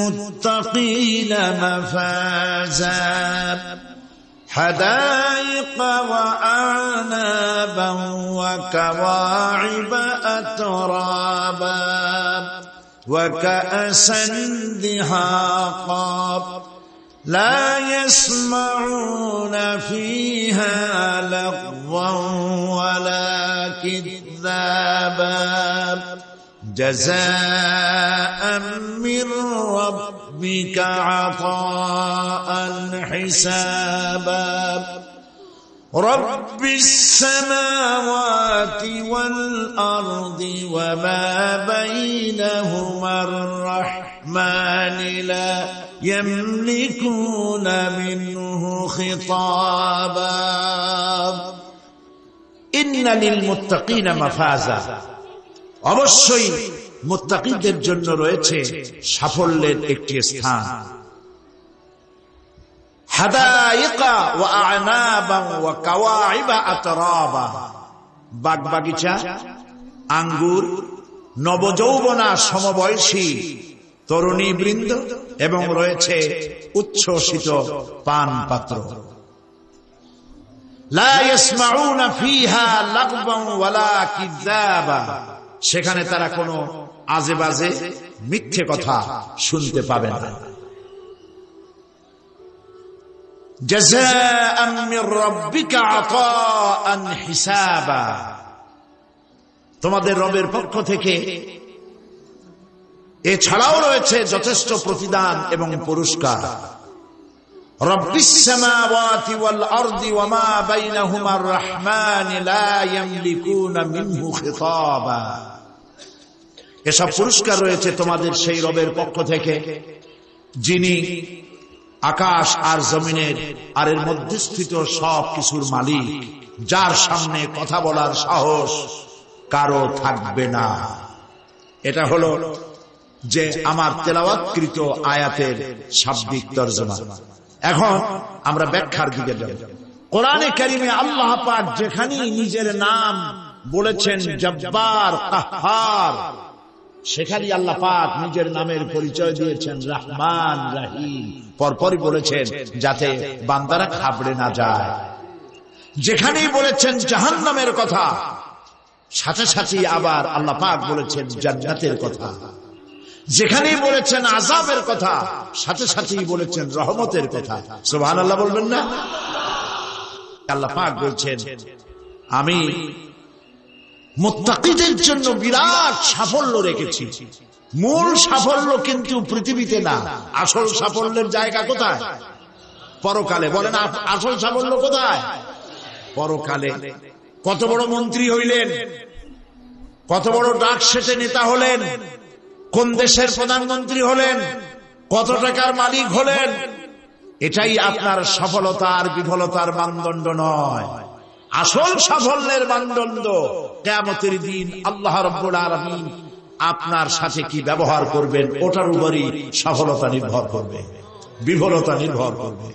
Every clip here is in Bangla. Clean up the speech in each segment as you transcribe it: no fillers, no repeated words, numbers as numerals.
المتقين مفازا حدائق وأعنابا وكواعب أترابا وكأسا دهاقا لا يسمعون فيها لغوا ولا كذابا جزاء من ربك عطاء حسابا رب السماوات والأرض وما بينهما الرحمن لا يملكون منه خطابا إن للمتقين مفازا অবশ্যই মুত্তাকিদের জন্য রয়েছে সাফল্যের একটি স্থান হাদাইকা ওয়া আ'নাবা ওয়া কাওয়াইবা আতরাবা বাগবাগিচা আঙ্গুর নবযৌবনা সমবয়সী তরুণী বৃন্দ এবং রয়েছে উচ্ছ্বসিত পান পাত্র লা ইয়াসমাউনা ফিহা লাগবান ওয়ালা কিযাবা সেখানে তারা কোনো আজে বাজে মিথ্যে কথা শুনতে পাবে না জাযাআন মির রাব্বিকা আতাআন হিসাবা তোমাদের রবের পক্ষ থেকে এছাড়াও রয়েছে যথেষ্ট প্রতিদান এবং পুরস্কার রব্বিস সামাওয়াতি ওয়াল আরদি ওয়া মা বাইনাহুমার রাহমান লা ইয়ামলিকুনা মিনহু খিতাবা এসব পুরস্কার রয়েছে তোমাদের সেই রবের পক্ষ থেকে যিনি আকাশ আর জমিনের আর এর মধ্যস্থিত সব কিছুর মালিক যার সামনে কথা বলার সাহস কারো থাকবে না এটা হলো যে আমার তেলাওয়াতকৃত আয়াতের শাব্দিক তরজমা এখন আমরা ব্যাখ্যার দিকে যাব কোরআনে কারিমে আল্লাহ পাক যেখানে নিজের নাম বলেছেন জব্বার কাহ্হার সেখানে আল্লাহ পাক নিজের নামের পরিচয় দিয়েছেন রহমান রহিম পরপরই বলেছেন যাতে বান্দারা ঘাবড়ে না যায় যেখানেই বলেছেন জাহান্নামের কথা সাথে সাথে আবার আল্লাহ পাক বলেছেন জান্নাতের কথা যেখানেই বলেছেন আযাবের কথা সাথে সাথেই বলেছেন রহমতের কথা সুবহানাল্লাহ বলবেন না আল্লাহ পাক বলছেন আমি মুত্তাকিদের জন্য বিরাট সাফল্য রেখেছি মূল সাফল্য কিন্তু পৃথিবীতে না আসল সাফল্যের জায়গা কোথায় পরকালে বলেন আসল সাফল্য কোথায় পরকালে কত বড় মন্ত্রী হইলেন কত বড় ডাক সেটে নেতা হলেন কোন দেশের প্রধানমন্ত্রী হলেন কত টাকার মালিক হলেন এটাই আপনার সফলতার বিফলতার মানদণ্ড নয় আসল সাফল্যের মানদণ্ড কিয়ামতের দিন আল্লাহ রাব্বুল আলামিন আপনার সাথে কি ব্যবহার করবেন ওটার উপরই সফলতা নির্ভর করবে বিফলতা নির্ভর করবে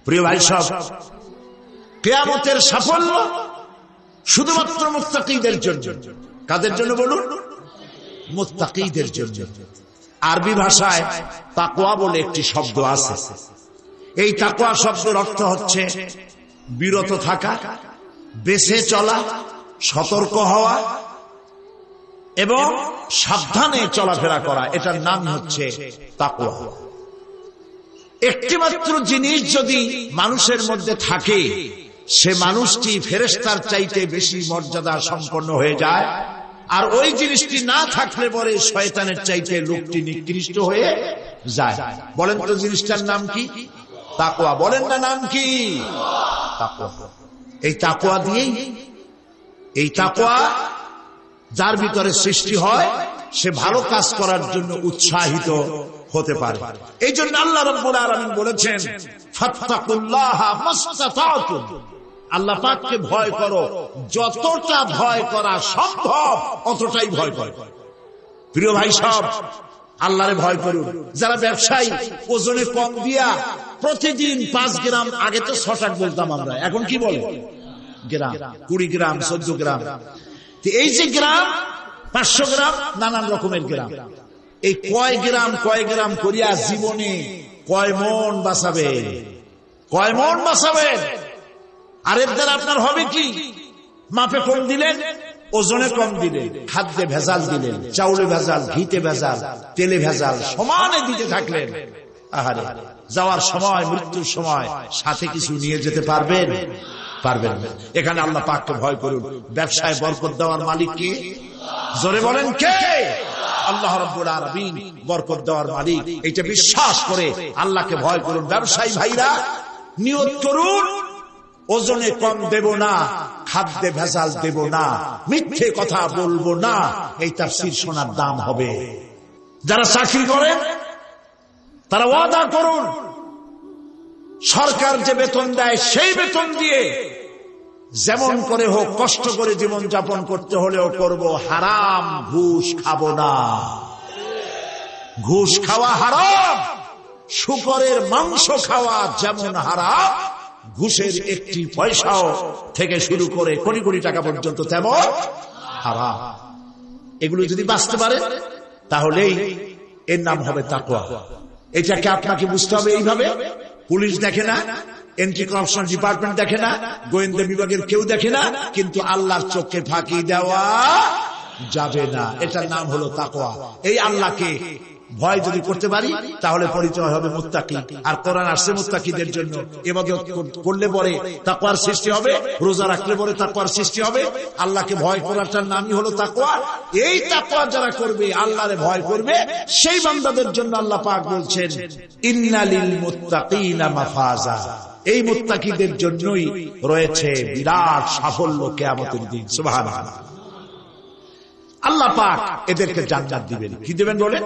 প্রিয় ভাই সব কিয়ামতের সাফল্য শুধুমাত্র মুত্তাকিদের জন্য কাদের জন্য বলুন মুত্তাকিদের জন্য আরবি ভাষায় তাকওয়া বলে একটি শব্দ আছে এই তাকওয়া শব্দের অর্থ হচ্ছে বিরত থাকা বেঁচে চলা সতর্ক হওয়া এবং সাবধানে চলাফেরা করা এটার নাম হচ্ছে তাকওয়া একটিমাত্র জিনিস যদি মানুষের মধ্যে থাকে সে মানুষটি ফেরেশতার চাইতে বেশি মর্যাদা সম্পন্ন হয়ে যায় আর ওই জিনিসটি না থাকলে পরে শয়তানের চাইতে লোকটি নিকৃষ্ট হয়ে যায় বলেন তো জিনিসটার নাম কি তাকওয়া বলেন না নাম কি তাকওয়া এই তাকওয়া দিয়েই এই তাকওয়া যার ভিতরে সৃষ্টি হয় সে ভালো কাজ করার জন্য উৎসাহিত হতে পারে এই জন্য আল্লাহ রাব্বুল আলামিন বলেছেন ফাত্তাকুল্লাহা মাসতাতাতুম আল্লাহ পাককে ভয় করো যতটা ভয় করা সম্ভব অতটাই ভয় করো প্রিয় ভাই সব আল্লাহরে ভয় করুন যারা ব্যবসায়ী ওজনে কম দিয়া প্রতিদিন 5 গ্রাম আগে তো 6 টাকা বলতাম আমরা এখন কি বলে গ্রাম 20 গ্রাম 14 গ্রাম এই যে গ্রাম 500 গ্রাম নানান রকমের গ্রাম এই কয় গ্রাম করিয়া জীবনে কয় মন বাঁচাবেন, কয় মন বাঁচাবেন? আরেক দ্বারা আপনার হবে কি? মাপে কম দিলেন, ওজনে কম দিলেন, খাদ্যে ভেজাল দিলেন, চাউলে ভেজাল, ঘিতে ভেজাল, তেলে ভেজাল, সমানে দিতে থাকলেন। আহারে, যাওয়ার সময়, মৃত্যুর সময় সাথে কিছু নিয়ে যেতে পারবেন? পারবেন না। এখানে আল্লাহ পাককে ভয় করুন। ব্যবসায় বরকত দেওয়ার মালিক কে? জোরে বলেন কে? আল্লাহ রাব্বুল আলামিন বরকত দেওয়ার মালিক। এটা বিশ্বাস করে আল্লাহকে ভয় করুন। ব্যবসায়ী ভাইরা নিয়ত করুন, ওজনে কম দেব না, খাদ্যে ভেজাল দেব না, মিথ্যে কথা বলবো না। এই তাফসীর শোনার দাম হবে। যারা চাকরি করেন তারা ওয়াদা করুন, সরকার যে বেতন দেয় সেই বেতন দিয়ে যেমন করে হোক কষ্ট করে জীবন যাপন করতে হলেও করব, হারাম ঘুষ খাবো না। ঘুষ খাওয়া হারাম, শুকরের মাংস খাওয়া যেমন হারাম, ঘুষের একটি পয়সাও থেকে শুরু করে কোটি কোটি টাকা পর্যন্ত তেমন হারাম। এগুলো যদি বাঁচতে পারে তাহলেই এর নাম হবে তাকওয়া। এটাকে আপনাকে বুঝতে হবে এইভাবে। পুলিশ দেখে না, এন্টি করাপশন ডিপার্টমেন্ট দেখে না, গোয়েন্দা বিভাগের কেউ দেখে না, কিন্তু আল্লাহর চোখে ফাঁকি দেওয়া যাবে না। এটার নাম হলো তাকওয়া। এই আল্লাহকে ভয় যদি করতে পারি তাহলে পরিচয় হবে মুত্তাকি। আর কোরআন আসছে মুত্তাকিদের জন্য। ইবাদত করলে পরে তাকওয়ার সৃষ্টি হবে, রোজা রাখলে পরে তাকওয়ার সৃষ্টি হবে। আল্লাহকে ভয় করাটার নামই হলো তাকওয়া। এই তাকওয়া যারা করবে, আল্লাহরে ভয় করবে, সেই বান্দাদের জন্য আল্লাহ পাক বলছেন ইন্নালিল মুত্তাকিনা মাফাজা। এই মুত্তাকিদের জন্যই রয়েছে বিরাট সাফল্য কিয়ামতের দিন। সুবহানাল্লাহ। আল্লাহ পাক এদেরকে জান্নাত দিবেন। কি দিবেন বলেন?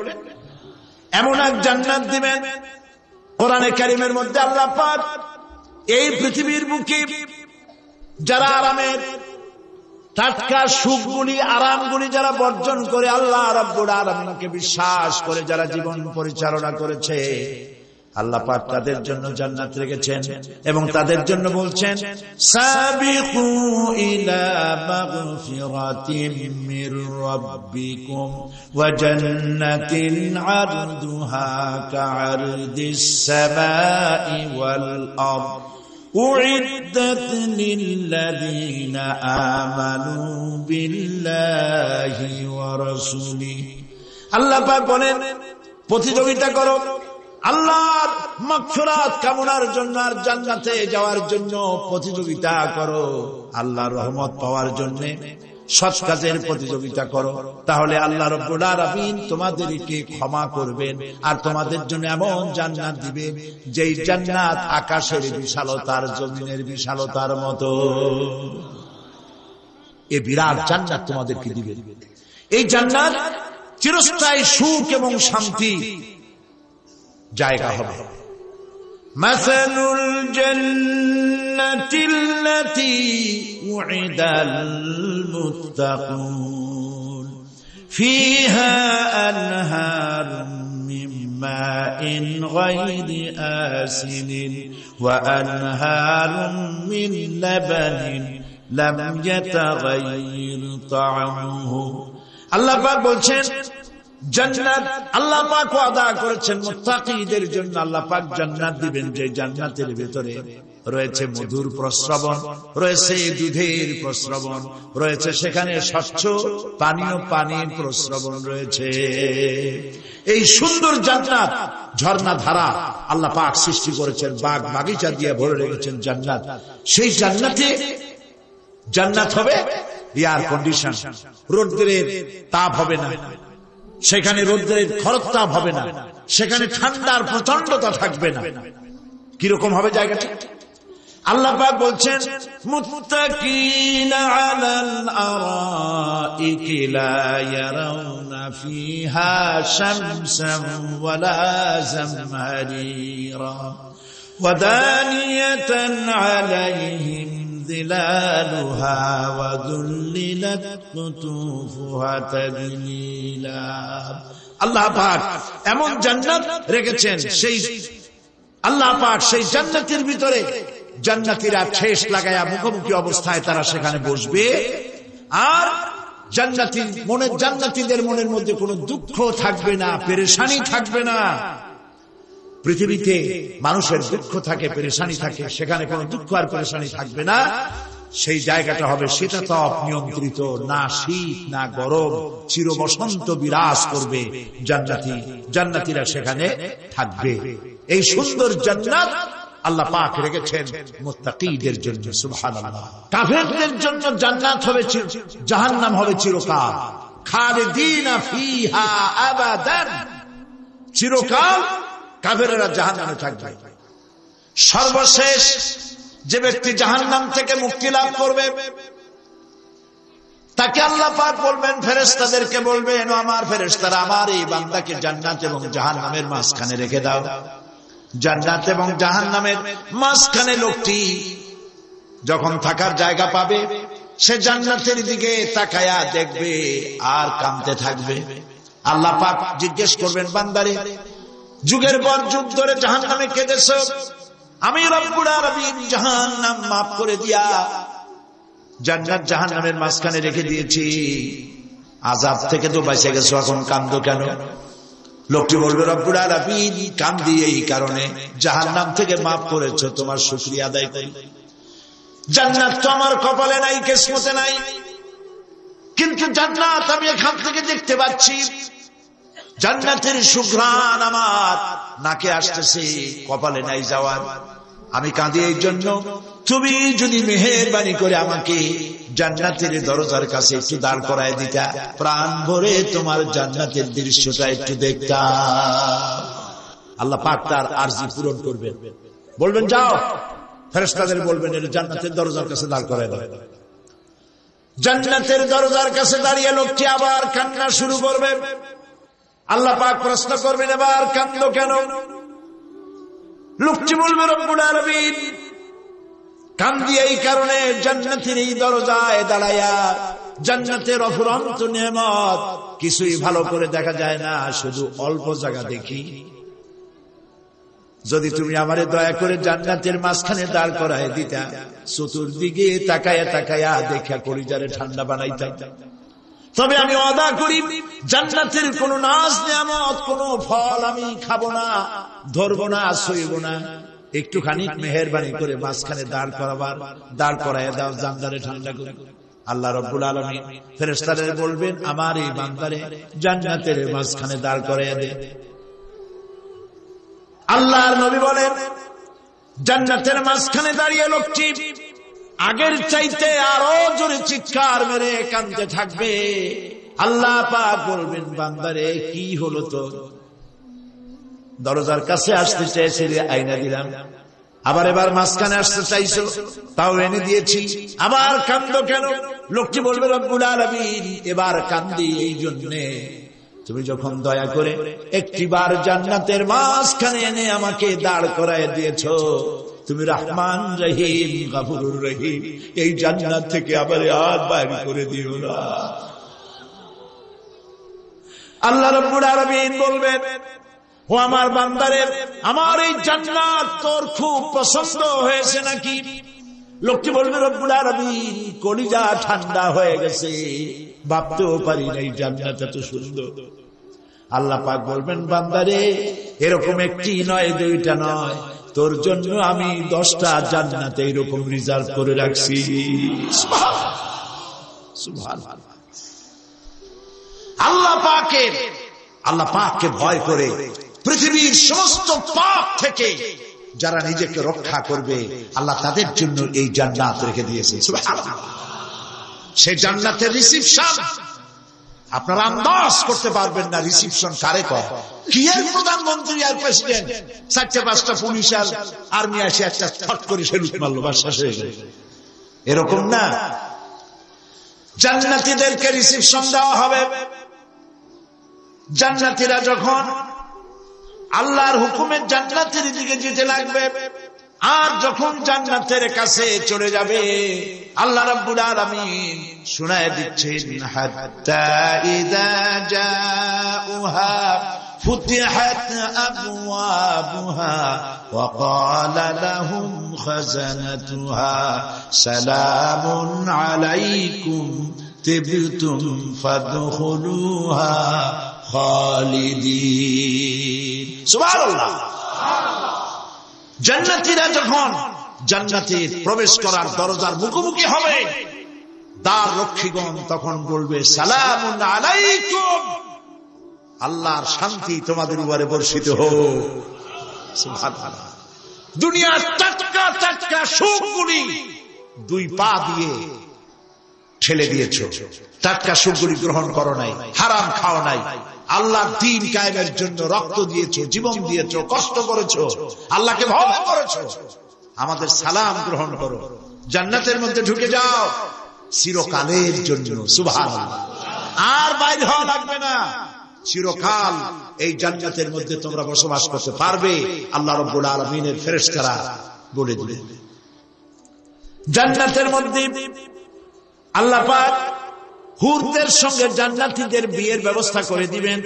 এমন এক জান্নাত দিবেন, কোরআনে কারীমের মধ্যে আল্লাহ পাক এই পৃথিবীর বুকে যারা আরামের টাটকা সুখগুলি, আরামগুলি যারা বর্জন করে আল্লাহ রাব্বুল আলামিনকে বিশ্বাস করে যারা জীবন পরিচালনা করেছে, আল্লাহ পাক তাদের জন্য জান্নাত রেখেছেন এবং তাদের জন্য বলছেন সাবিকু ইলা মাগফিরাতিন মির রাব্বিকুম ওয়া জান্নাতিন আরদুহা কাআরদিস সামাই ওয়াল আরদ উইদ্দাত লিল্লাযিনা আমানু বিল্লাহি ওয়া রাসূলিহি। আল্লাহ পাক বলেন প্রতিযোগিতা করো আল্লাহর মাগফিরাত কামনার জন্য আর জান্নাতে যাওয়ার জন্য প্রতিযোগিতা করো, আল্লাহর রহমত পাওয়ার জন্য সৎ কাজের প্রতিযোগিতা করো, তাহলে আল্লাহ রাব্বুল আলামিন তোমাদেরকে ক্ষমা করবেন আর তোমাদের জন্য এমন জান্নাত দিবেন যেই জান্নাত আকাশের বিশালতার, জমিনের বিশালতার মতো। এই বিরাট জান্নাত তোমাদেরকে দিবেন। এই জান্নাত চিরস্থায়ী সুখ এবং শান্তি জায়গা হবে। মাসালুল জান্নাতিল্লাতী উইদাল মুত্তাকুন ফিহা আনহারুম মিন মাইন গায়রি আসিনিন ওয়া আনহারুম মিন লাবানিন লাম ইয়াতাগায়্যার তা'আমুহু। আল্লাহ পাক বলছেন জান্নাত আল্লাহ পাক ওয়াদা করেছেন মুত্তাকিদের জন্য। আল্লাহ পাক জান্নাত দিবেন যে জান্নাতের ভিতরে রয়েছে মধুর প্রস্রবণ, রয়েছে দুধের প্রস্রবণ, রয়েছে সেখানে স্বচ্ছ পানির প্রস্রবণ রয়েছে। এই সুন্দর জান্নাত, ঝর্ণা ধারা আল্লাহ পাক সৃষ্টি করেছেন, বাগ বাগিচা দিয়ে ভরে রেখেছেন জান্নাত। সেই জান্নাতে জান্নাত হবে এয়ার কন্ডিশন, রোদ্রের তাপ হবে না সেখানে, রোদ্রের খরতাপ হবে না সেখানে, ঠান্ডার প্রচন্ডতা থাকবে না। কিরকম হবে জায়গাটা? আল্লাহ পাক বলছেন মুত্তাকিনা আলাল আরাইকি লা ইয়ারাউনা ফিহা শামসান ওয়ালা জামহারিরা ওয়া দানিয়াতান আলাইহিম ظلالها وذللت قطوفها تذليلا। আল্লাহ পাক এমন জান্নাত রেখেছেন, সেই আল্লাহ পাক সেই জান্নাতের ভিতরে জান্নাতীরা ঠেস লাগায়া মুখোমুখি অবস্থায় তারা সেখানে বসবে আর জান্নাতীদের মনের মধ্যে কোনো দুঃখ থাকবে না, পেরেশানি থাকবে না। পৃথিবীতে মানুষের দুঃখ থাকে, পেরেশানি থাকে, সেখানে কোনো দুঃখ আর পেরেশানি থাকবে না। সেই জায়গাটা হবে শীতাতপ নিয়ন্ত্রিত, না শীত না গরম, চির বসন্ত বিরাজ করবে। জান্নাতীরা সেখানে থাকবে। এই সুন্দর জান্নাত আল্লাহ পাক রেখেছেন মুত্তাকীদের জন্য। সুবহানাল্লাহ। কাফেরদের জন্য জান্নাত হবে, জাহান্নাম হবে চিরকাল। খালিদিনা ফিহা আবাদান, চিরকাল কাফেররা জাহান্নামে থাকবে। সর্বশেষ যে ব্যক্তি জাহান্নাম থেকে মুক্তি লাভ করবে তাকে আল্লাহ পাক বলবেন, ফেরেশতাদেরকে বলবেন, আমার ফেরেশতারা আমার এই বান্দাকে জান্নাত এবং জাহান্নামের মাঝখানে রেখে দাও। জান্নাত এবং জাহান্নামের মাঝখানে লোকটি যখন থাকার জায়গা পাবে, সে জান্নাতের দিকে তাকায়া দেখবে আর কাঁদতে থাকবে। আল্লাহ পাক জিজ্ঞেস করবেন, বান্দারে যুগের পর যুগ ধরে জাহান্নামে কেঁদেছো, আমি রব্বুল আলামিন জাহান্নাম মাফ করে দিয়া জান্নাত জাহান্নামের মাঝখানে রেখে দিয়েছি, আযাব থেকে তো বেঁচে গেছো, এখন কাঁদো কেন? লোকটি বলবে, রব্বুল আলামিন কাঁদি এই কারণে, জাহান্নাম থেকে মাফ করেছো, তোমার শুকরিয়া আদায় করি। জান্নাত তো আমার কপালে নাই, কিসমতে নাই, কিন্তু জান্নাত আমি এখান থেকে দেখতে পাচ্ছি। জান্নাতের সুঘ্রাণ আমার নাকে আসতেছে, কপালে নাই যাওয়ার। আমি কাঁদি এই জন্য, তুমি যদি মেহেরবানি করে আমাকে জান্নাতের দরজার কাছে একটু দাঁড় করায় দিতা, প্রাণ ভরে তোমার জান্নাতের দৃশ্যটা একটু দেখতাম। আল্লাহ পাক তার আরজি পূরণ করবেন, বলবেন যাও, ফেরেশতাদের বলবেন এর জান্নাতের দরজার কাছে দাঁড় করায় দাও। জান্নাতের দরজার কাছে দাঁড়িয়ে লোকটি আবার কান্না শুরু করবে। আল্লাহ পাক প্রশ্ন করবেন, এবার কাঁদলো কেন? লোকটি বলবে, রব্বুল আলামিন কান্দি এই কারণে, জান্নাতের এই দরজায় দাঁড়ায়া জান্নাতের অফুরন্ত নেয়ামত কিছুই ভালো করে দেখা যায় না, শুধু অল্প জায়গা দেখি। যদি তুমি আমারে দয়া করে জান্নাতের মাঝখানে দাঁড় করায় দিতা, চতুর্দিকে তাকায়া তাকায়া দেখা কলিজারে ঠান্ডা বানাইতাম। তবে আমি ওয়াদা করি, জান্নাতের কোন নাজ নিয়ামত, কোন ফল আমি খাবো না, ধরবো না, সইব না। একটুখানি মেহেরবানি করে মাঝখানে দাঁড় করায় দাও, জান্নারে ঠান্ডা করে। আল্লাহ রাব্বুল আলামিন ফেরেশতাদের বলবেন, আমার এই বান্দারে জান্নাতের মাঝখানে দাঁড় করায় দে। আল্লাহর নবী বলেন, জান্নাতের মাঝখানে দাঁড়িয়ে লোকটি আগের চাইতে আরো জোরে চিৎকার মেরে কাঁদতে থাকবে। আল্লাহ পাক বলবেন, বান্দারে কি হলো তোর? দরজার কাছে আসতে চেয়েছিলে, আইনা দিলাম। এবার মাঝখানে আসতে চাইছো, তাও এনে দিয়েছি। আবার কাঁদো কেন? লোকটি বলবে, রব্বুল আলামিন এবার কান্দি এই জন্যে, তুমি যখন দয়া করে একটিবার জান্নাতের মাঝখানে এনে আমাকে দাঁড় করায় দিয়েছো, তুমি রহমান রহিম গফুরুর রহিম, এই জান্নাত থেকে আবার আর বাইর করে দিও না। আল্লাহ রাব্বুল আলামিন বলবেন, ও আমার বান্দারে, আমার এই জান্নাত তোর খুব পছন্দ হয়েছে নাকি? লোকটি বলবে, রব্বুল আলামিন কলিজা ঠান্ডা হয়ে গেছে, ভাবতেও পারি না এই জান্নাত এত সুন্দর। আল্লাহ পাক বলবেন, বান্দারে এরকম একটি নয়, দুইটা নয়, তোর জন্য আমি 10টা জান্নাত এরকম রিজার্ভ করে রাখছি। সুবহানাল্লাহ। আল্লাহ পাককে ভয় করে পৃথিবীর সমস্ত পাপ থেকে যারা নিজেকে রক্ষা করবে, আল্লাহ তাদের জন্য এই জান্নাত রেখে দিয়েছে। সুবহানাল্লাহ। সেই জান্নাতের রিসিপশন আপনারা আন্দাজ করতে পারবেন না, রিসিপশন কারে কয়। কি এর প্রধানমন্ত্রী আর প্রেসিডেন্ট, 4-5টা পুলিশ আর আর্মি আসে একটা ছট করে সেলুট মারলো, বাস শেষ হয়ে গেল, এরকম না। জান্নাতীদেরকে রিসিপশন দেওয়া হবে। জান্নাতীরা যখন আল্লাহর হুকুমে জান্নাতের দিকে যেতে লাগবে, আর যখন জান্নাতের কাছে চলে যাবে, আল্লাহ রাব্বুল আলামিন শুনায়ে দিচ্ছেন, হাত্তা ইযা জাউহা ফুতিহাত আবওয়াবুহা ওয়া ক্বালা লাহুম খাযানাতুহা সালামুন আলাইকুম তিবতুম ফাদখুলুহা খালিদিন। সুবহানাল্লাহ। জান্নাতীরা যখন জান্নাতে প্রবেশ করার দরজার মুখোমুখি হবে, দ্বার রক্ষীগণ তখন বলবে সালামুন আলাইকুম, আল্লাহর শান্তি তোমাদের উপরে বর্ষিত হোক। সুবহানাল্লাহ। দুনিয়ার টাটকা টাটকা সুখগুলি দুই পা দিয়ে ঠেলে দিয়েছ, টাটকা সুখগুলি গ্রহণ করো নাই, হারাম খাও নাই, আল্লাহর দ্বীন কায়েমের জন্য রক্ত দিয়েছ, জীবন দিয়েছ, কষ্ট করেছ, আল্লাহকে ভয় করেছ। আমাদের সালাম গ্রহণ করো, জান্নাতের মধ্যে ঢুকে যাও চিরকালের জন্য। সুবহানাল্লাহ। আর বাইরে হওয়া লাগবে না, চিরকাল এই জান্নাতের মধ্যে তোমরা বসবাস করতে পারবে। আল্লাহ রাব্বুল আলামিনের ফেরেশতারা বলে দিলেন। জান্নাতের মধ্যে আল্লাহ পাক হুরদের সঙ্গে জান্নাতীদের বিয়ের ব্যবস্থা করে দিবেন।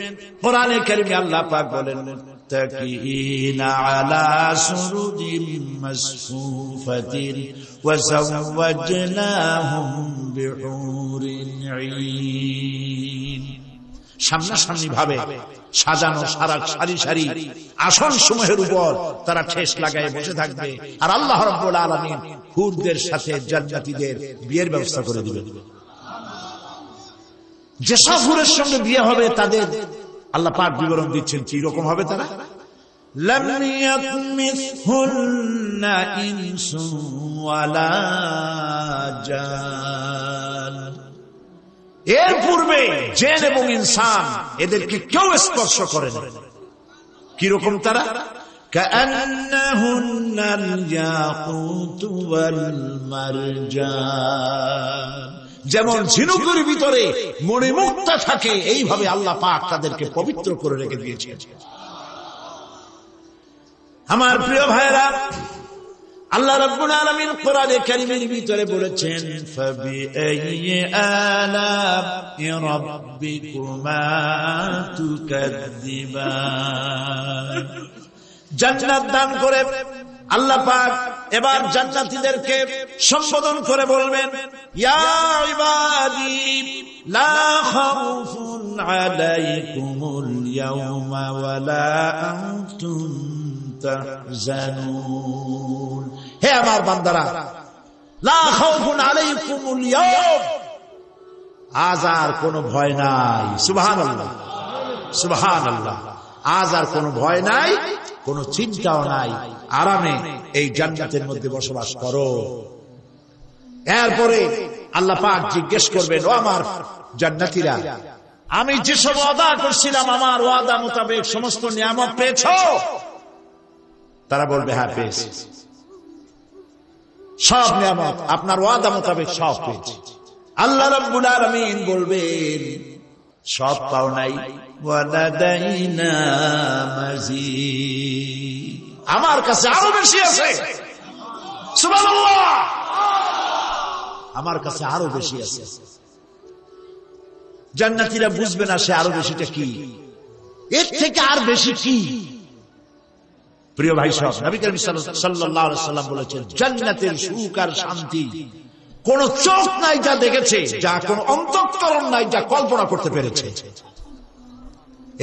কোরআনে কারীমে আল্লাহ পাক বলেন মুত্তাকিনা আলা সুরুজিন মাসফুফাতিন ওয়া যাওয়াজনাহুম বিহুরিন ঈন। সামনাসামনি ভাবে সাজানো সারি সারি আসন সমূহের উপর তারা ঠেস লাগায় বসে থাকবে, আর আল্লাহ রাব্বুল আলামিন হুরদের সাথে জান্নাতীদের বিয়ের ব্যবস্থা করে দিবেন। যেসব হুরের সঙ্গে বিয়ে হবে তাদের আল্লাহ পাক বিবরণ দিচ্ছেন কি রকম হবে তারা। লাম ইয়াতমিসহুন্না ইনসুন ওয়ালা জান। এর পূর্বে জিন এবং ইনসান এদেরকে কেউ স্পর্শ করেনি। কি রকম তারা? কাআন্নাহুন্নাল ইয়াকুতু ওয়াল মারজান। যেমন ঝিনুকের ভিতরে মণিমুক্তা থাকে, এইভাবে আল্লাহ পাক তাদেরকে পবিত্র করে রেখে দিয়েছেন। আমার প্রিয় ভাইরা, আল্লাহ রাব্বুল আলামিন কোরআনে কারীমের ভিতরে বলেছেন ফাবিআইয়ি আলা'i রাব্বিকুমা তুকাযযিবান। জান্নাত দান করে আল্লাহ পাক এবার জান্নাতীদেরকে সম্বোধন করে বলবেন ইয়া ইবাদি লা খাউফুন আলাইকুমুল ইয়াওমা ওয়ালা আনতুম তাহজানুন। হে আমার বান্দারা, লা খাউফুন আলাইকুমুল ইয়াওম, আজ আর কোনো ভয় নাই। সুবহানাল্লাহ, সুবহানাল্লাহ। আজ আর কোনো ভয় নাই, কোনো চিন্তাও নাই, আরামে এই জান্নাতের মধ্যে বসবাস করো। এরপরে আল্লাহ পাক জিজ্ঞেস করবেন ও আমার জান্নাতীরা, আমি যেসব ওয়াদা করছিলাম আমার ওয়াদা মোতাবেক সমস্ত নিয়ামত পেয়েছো? তারা বলবে হ্যাঁ পেয়েছি, সব নিয়ামত আপনার ওয়াদা মোতাবেক সব পেয়েছি। আল্লাহ রাব্বুল আলামিন বলবেন সব পাও নাই, ওয়ালাদাইনা মাজিদ, আমার কাছে আরো বেশি আছে। সুবহানাল্লাহ, আমার কাছে আরো বেশি আছে। জান্নাতীরা বুঝবে না সে আরো বেশিটা কি, এর থেকে আর বেশি কি। প্রিয় ভাই সব, নবী করিম সাল্লাল্লাহু আলাইহি ওয়াসাল্লাম বলেছেন জান্নাতের সুখ আর শান্তি কোন চোখ নাই যা দেখেছে, যা কোন অন্তঃকরণ নাই যা কল্পনা করতে পেরেছে।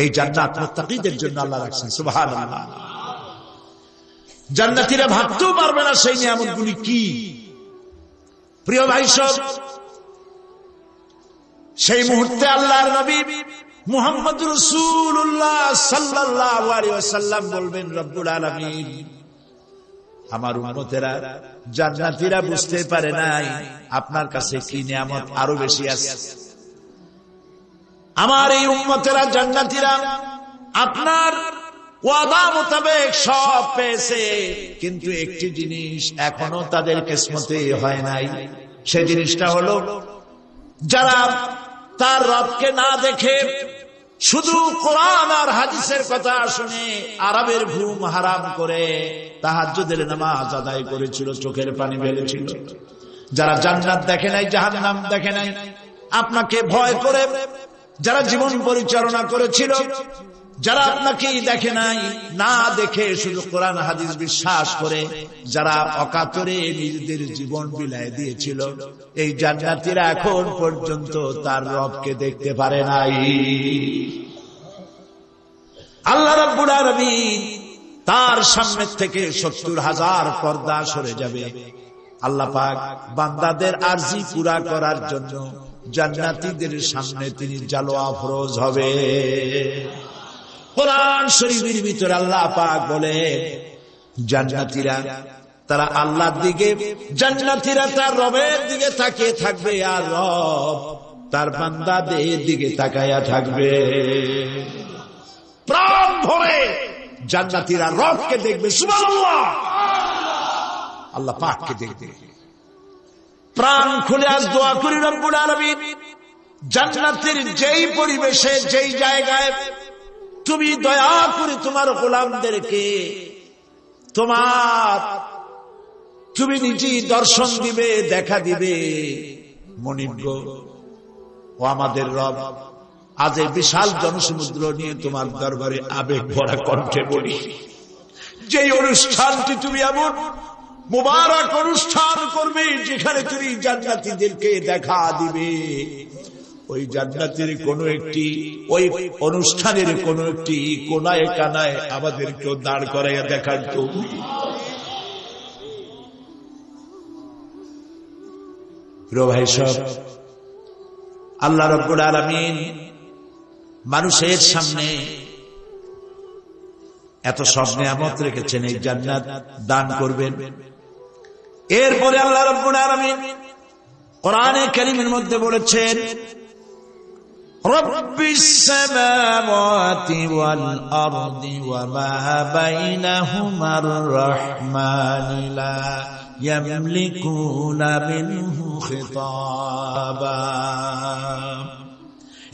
এই জান্নাত মুত্তাকীদের জন্য আল্লাহ রাখছেন। সুবহানাল্লাহ। জান্নাতীরা ভাবতেও পারবে না সেই নিয়ামতগুলি কি। প্রিয় ভাই সব, সেই মুহূর্তে আল্লাহর নবী মুহাম্মদ রাসূলুল্লাহ সাল্লাল্লাহু আলাইহি ওয়াসাল্লাম বলবেন রব্বুল আলামিন, আমার উম্মতেরা জান্নাতীরা বুঝতে পারে নাই আপনার কাছে কি নিয়ামত আরো বেশি আছে। আমার এই উম্মতেরা জান্নাতীরা আপনার ওয়াদা মোতাবেক সব পেয়েছে, কিন্তু একটি জিনিস এখনো তাদের কিসমতে হয় নাই। সেই জিনিসটা হলো যারা তার রবকে না দেখে শুধু কোরআন আর হাদিসের কথা শুনে আরবের ঘুম হারাম করে তাহাজ্জুদের নামাজ আদায় করেছিল, চোখের পানি ফেলেছিল, যারা জান্নাত দেখে নাই, জাহান্নাম দেখে নাই, আপনাকে ভয় করে যারা জীবন পরিচালনা করেছিল, যারা আপনাকে দেখে নাই, না দেখে শুধু কোরআন হাদিস বিশ্বাস করে যারা অকাতরে নিজেদের জীবন বিলায় দিয়েছিল, এই জান্নাতীরা এখন পর্যন্ত তার রবকে দেখতে পারে নাই। আল্লাহ রাব্বুল আলামিন তার সামনে থেকে ৭০,০০০ পর্দা সরে যাবে। আল্লাহ পাক বান্দাদের আরজি পুরা করার জন্য জান্নাতীদের সামনে তিনি জালোয়া ফরজ হবে। কোরআন শরীফের ভিতরে আল্লাহ পাক বলে, জান্নাতীরা তারা আল্লাহর দিকে, জান্নাতীরা তার রবের দিকে তাকিয়ে থাকবে, আর রব তার বান্দাদের দিকে তাকায়া থাকবে। প্রাণ ভরে জান্নাতীরা রবকে দেখবে, সুবহানাল্লাহ, আল্লাহ পাককে দেখবে। প্রাণ খুলে আজ দোয়া করি রব্বুল আলামিন, জান্নাতের যেই পরিবেশে, যেই জায়গায় তুমি দয়া করে তোমার গোলামদেরকে তুমি নিজেই দর্শন দিবে, দেখা দিবে। মনিব ও আমাদের রব, আজ এই বিশাল জনসমুদ্র নিয়ে তোমার দরবারে আবেগ ভরা কণ্ঠে বলি, যেই অনুষ্ঠানটি তুমি এমন মুবারক অনুষ্ঠান করবে যেখানে তুমি জান্নাতীদেরকে দেখা দিবে, ওই জান্নাতের কোন একটি, ওই অনুষ্ঠানের কোন একটি কোনায় কানায় আমাদেরকেও দাঁড় করাইয়া দেখার তো। ভাই সব, আল্লাহ রাব্বুল আলামিন মানুষের সামনে এত সব নিয়ামত রেখেছেন, এই জান্নাত দান করবেন। এরপরে আল্লাহ রাব্বুল আলামিন কোরআনে কারীমের মধ্যে বলেছেন, রব্বিস সামাওয়াতি ওয়াল আরদি ওয়া মা বাইনাহুমার রাহমানু লা ইয়ামলিকুনা মিনহু খিতাবা।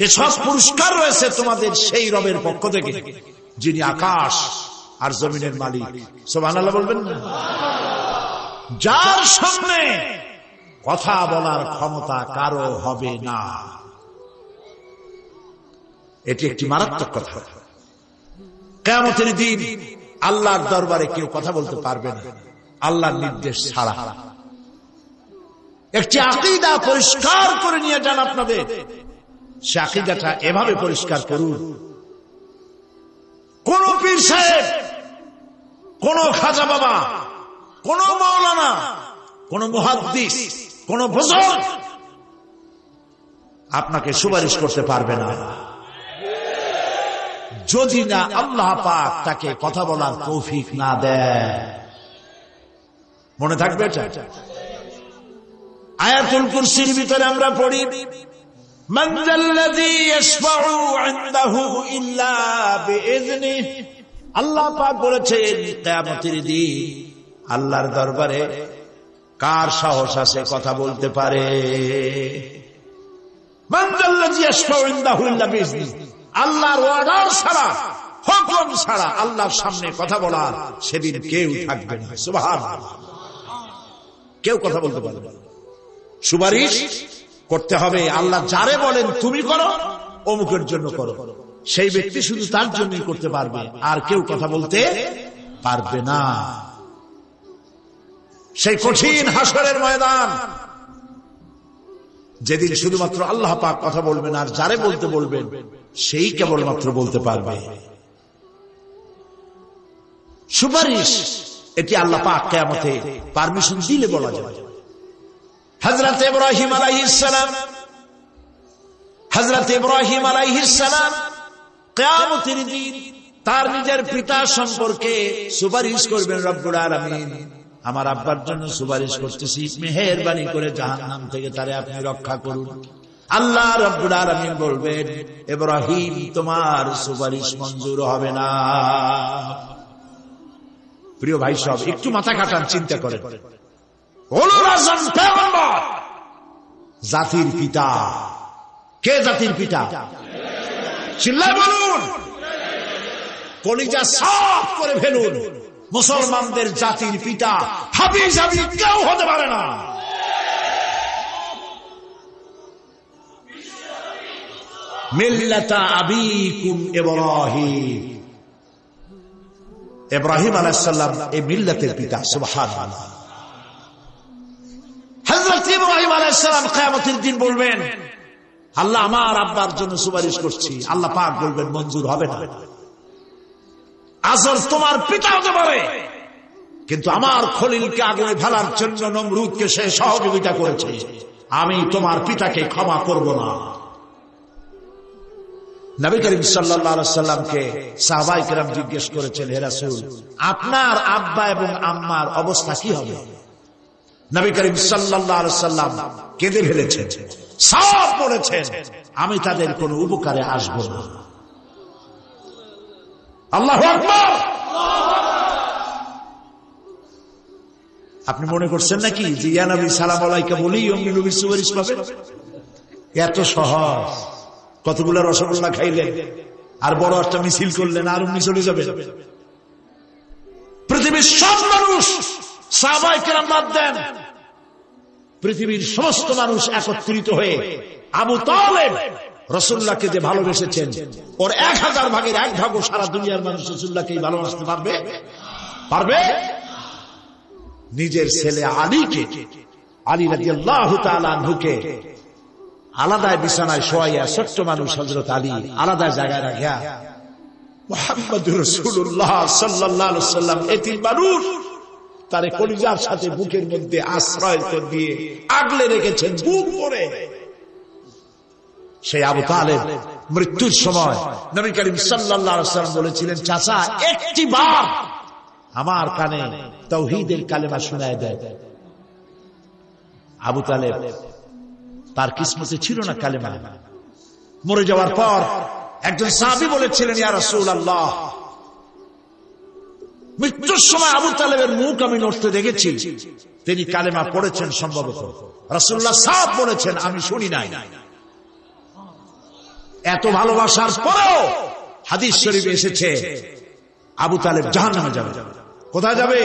এসব পুরস্কার রয়েছে তোমাদের সেই রবের পক্ষ থেকে যিনি আকাশ আর জমিনের মালিক। সুবহানাল্লাহ বলবেন না? যার সামনে কথা বলার ক্ষমতা কারো হবে না। এটি একটি মারাত্মক কথা। কিয়ামতের দিন আল্লাহর দরবারে কেউ কথা বলতে পারবে না আল্লাহর নির্দেশ ছাড়া। একটি আকীদা পরিষ্কার করে নিয়ে যান আপনাদের। সে আকীদাটা এভাবে পরিষ্কার করুন, কোন পীর সাহেব, কোন খাজা বাবা, কোন মাওলানা, কোন মুহাদ্দিস, কোন বুজুর্গ আপনাকে সুপারিশ করতে পারবে না যদি না আল্লাহ পাক তাকে কথা বলার তৌফিক না দেয়। মনে থাকবে এটা। আয়াতুল কুরসির ভিতরে আমরা পড়ি, মান যাল্লাযী ইয়াশফাউ ইনদাহু ইল্লা বিইযনিহি। আল্লাহ পাক বলেছেন কিয়ামতের দিন আল্লাহর দরবারে কার সাহস আছে কথা বলতে পারে? মান যাল্লাযী ইয়াশফাউ ইনদাহু ইল্লা বিইযনিহি। আল্লাহর অর্ডার ছাড়া, হুকুম ছাড়া আল্লাহর সামনে কথা বলার সেদিন কেউ থাকবে না। সুবহানাল্লাহ। কেউ কথা বলতে পারবে না। সুপারিশ করতে হবে আল্লাহ যারে বলেন তুমি করো, অমুকের জন্য করো, সেই ব্যক্তি শুধু তার জন্যই করতে পারবে, আর কেউ কথা বলতে পারবে না। সেই কঠিন হাসরের ময়দান, যেদিন শুধুমাত্র আল্লাহ পাক কথা বলবেন, আর যারে বলতে বলবেন সেই কেবলমাত্র বলতে পারবে। সুপারিশ এটি আল্লাহ পাক কিয়ামতে পারমিশন দিলে বলা যায়। হযরত ইব্রাহিম আলাইহিস সালাম, হযরত ইব্রাহিম আলাইহিস সালাম কিয়ামতের দিন তার নিজের পিতা সম্পর্কে সুপারিশ করবেন। রব্বুল আলামিন, আমার আব্বার জন্য সুপারিশ করতেছি, মেহেরবানি করে জাহান্নাম থেকে তারে আপনি রক্ষা করুন। আল্লাহ রাব্বুল আলামিন বলবেন, ইব্রাহিম তোমার সুপারিশ মঞ্জুর হবে না। প্রিয় ভাই সব, একটু মাথা কাটান, চিন্তা করেন। উলুল আযম পয়গম্বর, জাতির পিতা। কে জাতির পিতা? চিল্লায় বলুন, কলিজা সাফ করে ফেলুন। মুসলমানদের জাতির পিতা হাফিজ হাবিব কেউ হতে পারে না। মিল্লাতা আবিকুম ইব্রাহিম। ইব্রাহিম আলাইহিস সালাম এই মিল্লাতের পিতা। সুবহানাল্লাহ। হযরত ইব্রাহিম আলাইহিস সালাম কিয়ামতের দিন বলবেন, আল্লাহ আমার আব্বার জন্য সুপারিশ করছি। আল্লাহ পাক বলবেন মঞ্জুর হবে না। আজর তোমার পিতা হতে পারে, কিন্তু আমার খলিলকে আগুনে ফেলার জন্য নমরুদকে সে সহযোগিতা করেছে, আমি তোমার পিতাকে ক্ষমা করব না। নবী করিম সাল্লাল্লাহু আলাইহি সাল্লামকে সাহাবায়ে কেরাম জিজ্ঞেস করেছেন, হে রাসূল, আপনার আব্বা এবং আম্মার অবস্থা কি হবে? নবী করিম সাল্লাল্লাহু আলাইহি সাল্লাম কেঁদে ফেলেছেন, সব বলেছেন, আমি তাদের কোনো উপকারে আসব না। আল্লাহু আকবার। আপনি মনে করছেন নাকি যে ইয়া নবী সালাম আলাইকা বলি অমনি নবী সুপারিশ পাবেন? এত সহজ। কতগুলো রসগোল্লা খাইলেন আর বড় একটা মিছিল করলেন আর অমনি চলে যাবে? পৃথিবীর সব মানুষ, সাহাবায়ে কেরাম বাদ দেন, পৃথিবীর সমস্ত মানুষ একত্রিত হয়ে আবু তালেব রাসূলুল্লাহকে যে ভালোবেসেছেন, ওর 1000 ভাগের 1 ভাগও সারা দুনিয়ার মানুষ রাসূলুল্লাহকে ভালোবাসতে পারবে? পারবে? নিজের ছেলে আলীকে, আলী রাদিয়াল্লাহু তাআলা আনহুকে আলাদা বিছানায় শোয়াইয়া, ছোট্ট মানুষ হযরত আলী আলাদা জায়গায় রাখিয়া মুহাম্মদুর রাসূলুল্লাহ সাল্লাল্লাহু আলাইহি ওয়াসাল্লাম এতিম মানুষ তার কলিজার সাথে বুকের মধ্যে আশ্রয় দিয়ে আগলে রেখেছেন বুক করে। সেই আবু তালেব মৃত্যুর সময় নবী করিম সাল্লাল্লাহু আলাইহি ওয়াসাল্লাম বলেছিলেন, চাচা একটি বার আমার কানে তাওহীদের কালেমা শোনায় দেয়। আবু তালেব তার কিসমতে ছিল না কালেমা। মরে যাওয়ার পর একজন সাহাবী বলেছিলেন, ইয়া রাসূলুল্লাহ, মৃত্যুর সময় আবু তালেবের মুখ আমি নড়তে দেখেছি, তিনি কালেমা পড়েছেন সম্ভবত। রাসূলুল্লাহ সাহেব বলেছেন, আমি শুনি নাই। এত ভালোবাসার পরেও হাদিস শরীফে এসেছে আবু তালেব জাহান্নামে যাবে। কোথায় যাবে?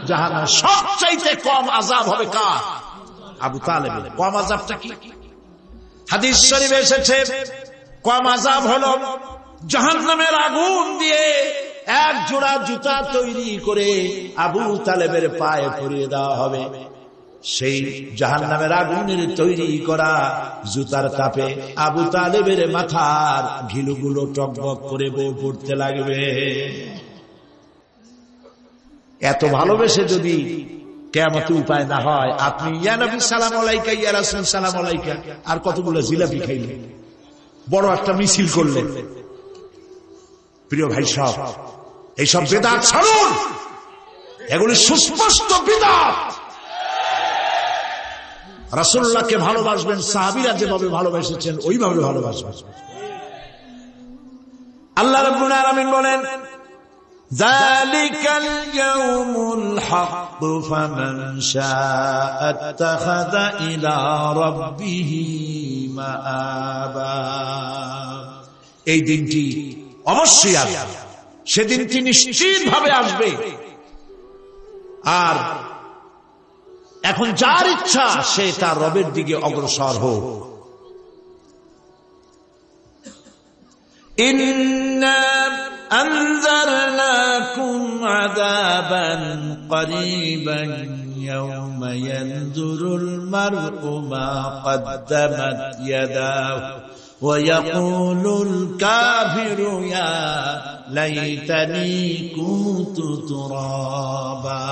জাহান্নামে। সবচাইতে কম আযাব হবে কার? আবু তালেবের। কম আযাবটা কি? হাদিস শরীফে এসেছে কম আযাব হলো জাহান্নামের আগুন দিয়ে 1 জোড়া জুতা তৈরি করে আবু তালেবের পায়ে পরিয়ে দেওয়া হবে। সেই জাহান্নামের আগুনের তৈরি করা জুতার তাপে আবু তালেবের মাথার ঘিলুগুলো টকবক করে বউ পড়তে লাগবে। এত ভালোবেসে যদি কিয়ামতে উপায় না হয়, আপনি ইয়া নবী সালাম আলাইকা, ইয়া রাসূল সালাম আলাইকা আর কতগুলো জিলাপি খাইলেন, বড় একটা মিছিল করলেন। প্রিয় ভাই সাহেব, এইসব বিদআত ছাড়ুন, এগুলি সুস্পষ্ট বিদআত। রাসূলুল্লাহকে ভালোবাসবেন, সাহাবীরা যেভাবে ভালোবেসেছেন ওইভাবে ভালোবাসবেন। আল্লাহ রাব্বুল আলামিন বলেন, যালিকাল ইয়াউমুল হক ফামান শাআ আত্তাখাযা ইলা রাব্বিহি মাআবা। এই দিনটি অবশ্যই আসবে, সেদিনটি নিশ্চিতভাবে আসবে। আর এখন যার ইচ্ছা সে তার রবের দিকে অগ্রসর হোক। ইন্না আনজারনাকুম আযাবান করিবান ইয়াওমা ইয়ানজুরুল মার'উ মা কদ্দামাত ইয়াদাহু ওয়া ইয়াকুলুল কাফিরু ইয়া লাইতানি কুনতু তুরাবা।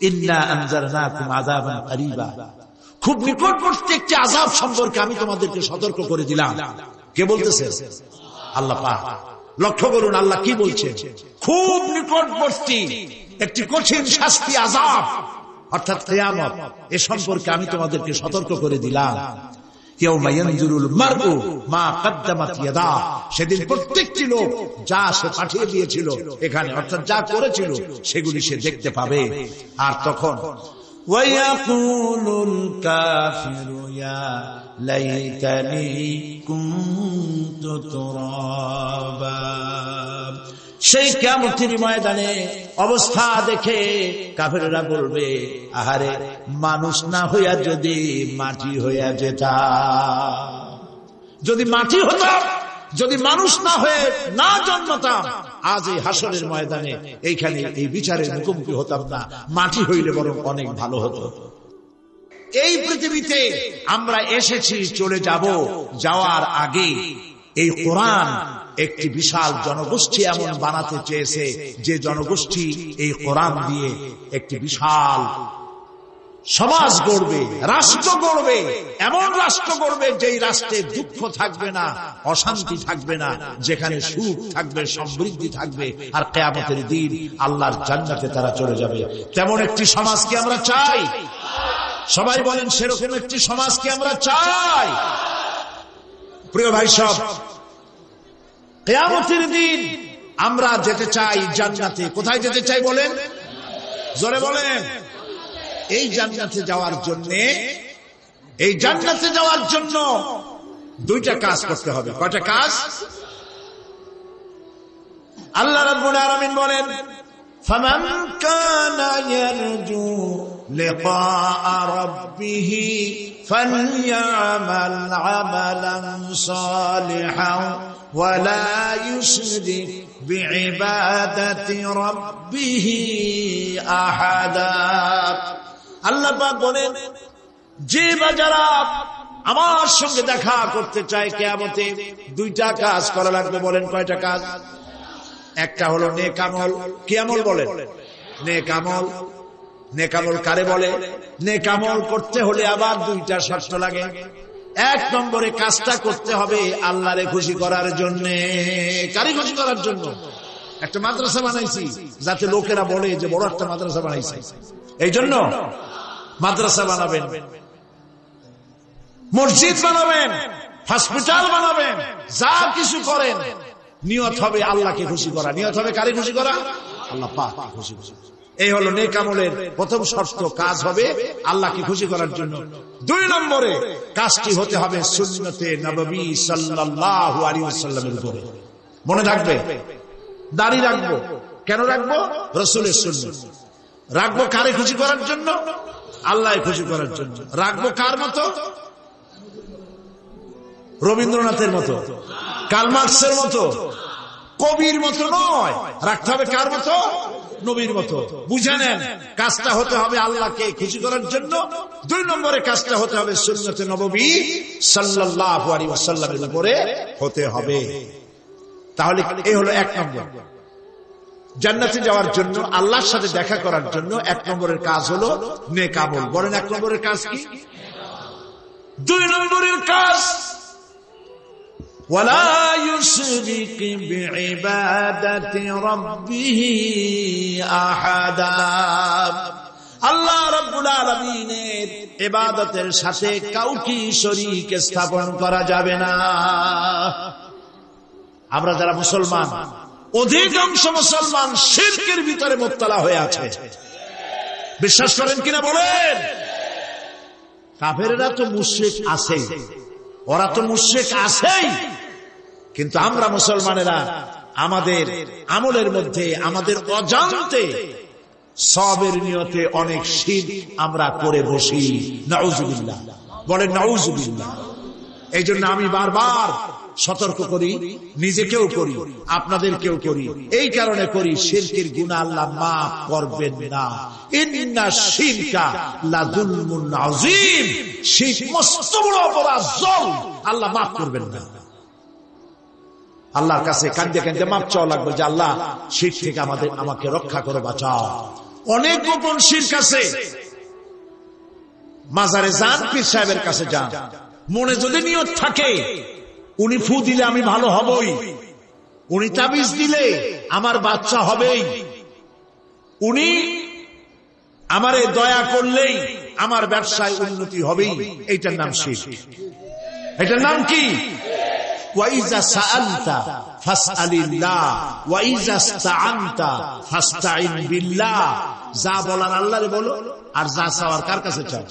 ইন্না আনজারনাকুম আযাবান করিবা, খুব নিকটবর্তী একটি আযাব সম্পর্কে আমি তোমাদেরকে সতর্ক করে দিলাম। কে বলতেছে? আল্লাহ পাক। লক্ষ্য করুন আল্লাহ কি বলছেন, খুব নিকটবর্তী একটি কঠিন শাস্তি, আযাব অর্থাৎ কিয়ামত, এ সম্পর্কে আমি তোমাদেরকে সতর্ক করে দিলাম। ইয়াউমা ইয়ানজুরুল মার'উ মা কদ্দামাত ইয়াদাহু, সেদিন প্রত্যেকটি লোক যা সে পাঠিয়ে দিয়েছিল এখানে, অর্থাৎ যা করেছিল সেগুলি সে দেখতে পাবে। আর তখন ওয়া ইয়াকুলুল কাফিরু ইয়া লাইতানি কুনতু তুরাবা। সেই কিয়ামতের ময়দানে অবস্থা দেখে কাফেররা বলবে, আহারে মানুষ না হইয়া যদি মাটি হইয়া যেতাম। যদি মাটি হতাম, যদি মানুষ না হয়ে না জন্মতাম, আজ এই হাসরের ময়দানে এইখানে এই বিচারের মুখোমুখি হতাম না। মাটি হইলে বরং অনেক ভালো হতো। এই পৃথিবীতে আমরা এসেছি, চলে যাব। যাওয়ার আগে এই কোরআন একটি বিশাল জনগোষ্ঠী এমন বানাতে চেয়েছে, যে জনগোষ্ঠী এই কোরআন দিয়ে একটি বিশাল সমাজ গড়বে, রাষ্ট্র গড়বে। এমন রাষ্ট্র গড়বে যেই রাষ্ট্রে দুঃখ থাকবে না, অশান্তি থাকবে না, যেখানে সুখ থাকবে, সমৃদ্ধি থাকবে, আর কিয়ামতের দিন আল্লাহর জান্নাতে তারা চলে যাবে। তেমন একটি সমাজকে আমরা চাই। সবাই বলেন, সেরকম একটি সমাজকে আমরা চাই। প্রিয় ভাই সব, কিয়ামতের দিন আমরা যেতে চাই জান্নাতে। কোথায় যেতে চাই বলেন? জোরে বলেন। এই জান্নাতে যাওয়ার জন্য দুইটা কাজ করতে হবে। কয়টা কাজ? আল্লাহ রাব্বুল আলামিন বলেন, ফামান কানা ইয়ারজু লিকাআ রাব্বিহি ফালইয়ামাল আমালান সালিহান ওয়া লা ইউশরিক বিইবাদাতি রাব্বিহি আহাদা। আল্লাহ পাক বলেন, যে যারা আমার সঙ্গে দেখা করতে চায় কিয়ামতে, দুইটা কাজ করা লাগবে। বলেন কয়টা কাজ? একটা হলো নেক আমল। কি আমল বলেন? নেক আমল। নেক আমল কারে বলে? নেক আমল করতে হলে আবার দুইটা শর্ত লাগে। এক নম্বরে কাজটা করতে হবে আল্লাহরে খুশি করার জন্য। কারে খুশি করার জন্য? একটা মাদ্রাসা বানাইছি যাতে লোকেরা বলে যে বড় একটা মাদ্রাসা বানাইছে, এই জন্য মাদ্রাসা বানাবেন, মসজিদ বানাবেন, হসপিটাল বানাবেন, যা কিছু করেন নিয়ত হবে আল্লাহকে খুশি করা। নিয়ত হবে কারে খুশি করা? আল্লাহ পাক খুশি করা। এই হলো নেক আমলের প্রথম শর্ত। কাজ হবে আল্লাহকে খুশি করার জন্য। দুই নম্বরে কাজটি হতে হবে সুন্নতে নববী সাল্লাল্লাহু আলাইহি ওয়াসাল্লামের উপরে। মনে রাখবে, দাড়ি রাখবো। কেন রাখবো? রাসূলের সুন্নাত। রাখবো কারে খুশি করার জন্য? আল্লাহকে খুশি করার জন্য। রাখবো কার মতো? রবীন্দ্রনাথের মতো, কার্ল মার্কসের মতো, কবির মতো নয়। রাখতে হবে কার মতো? নবীর মতো। বুঝে নেন, কাজটা হতে হবে আল্লাহকে খুশি করার জন্য। দুই নম্বরে কাজটা হতে হবে সুন্নতে নববী সাল্লাল্লাহু আলাইহি ওয়াসাল্লামের উপরে হতে হবে। তাহলে এই হলো এক নম্বর। জান্নাতে যাওয়ার জন্য, আল্লাহর সাথে দেখা করার জন্য এক নম্বরের কাজ হলো নেক আমল। বলেন এক নম্বরের কাজ কি? দুই নম্বরের কাজ ওয়ালা ইউশরিক বিইবাদাতি রাব্বিহি আহাদা। আল্লাহ রাব্বুল আলামিনের ইবাদতের সাথে কাউকে শরীক স্থাপন করা যাবে না। আমরা যারা মুসলমান, অধিকাংশ মুসলমান শিরকের ভিতরে মুবতালা হয়ে আছে। বিশ্বাস করেন কিনা বলেন? কাফেররা তো মুশরিক আছে, ওরা তো মুশরিক আছেই, কিন্তু আমরা মুসলমানেরা আমাদের আমলের মধ্যে, আমাদের অজান্তে সবের নিয়তে অনেক শিরক আমরা করে বসি। নাউযুবিল্লাহ। বলেন নাউযুবিল্লাহ। এই জন্য আমি বারবার সতর্ক করি, নিজেকেও করি, আপনাদেরকেও করি। এই কারণে করি, শিরকের গুনাহ আল্লাহ মাফ করবেন না। ইন্না শিরকা লাযুলমুন আযীম। শিরক মস্ত বড় অপরাধ, জুলম, আল্লাহ মাফ করবেন না। আল্লাহর কাছে কাঁদতে কাঁদতে মাফ চাওয়া লাগবে যে আল্লাহ শিরক থেকে আমাকে রক্ষা করো, বাঁচাও। অনেক গোপন শিরক আছে। মাজারে যান, পীর সাহেবের কাছে যান, মনে যদি নিয়ত থাকে উনি ফু দিলে আমি ভালো হবই, উনি তাবিজ দিলে আমার বাচ্চা হবেই, উনি আমারে দয়া করলেই আমার ব্যবসায় উন্নতি হবেই, এইটার নাম শিরক। এটার নাম কি? ওয়াইজা সাআলতা ফাসআলিল্লাহ ওয়াইজা ইসতাআনতা ফাসতাইন বিল্লাহ। যা বলার আল্লাহরে বলো, আর যা চাওয়ার কার কাছে চাও?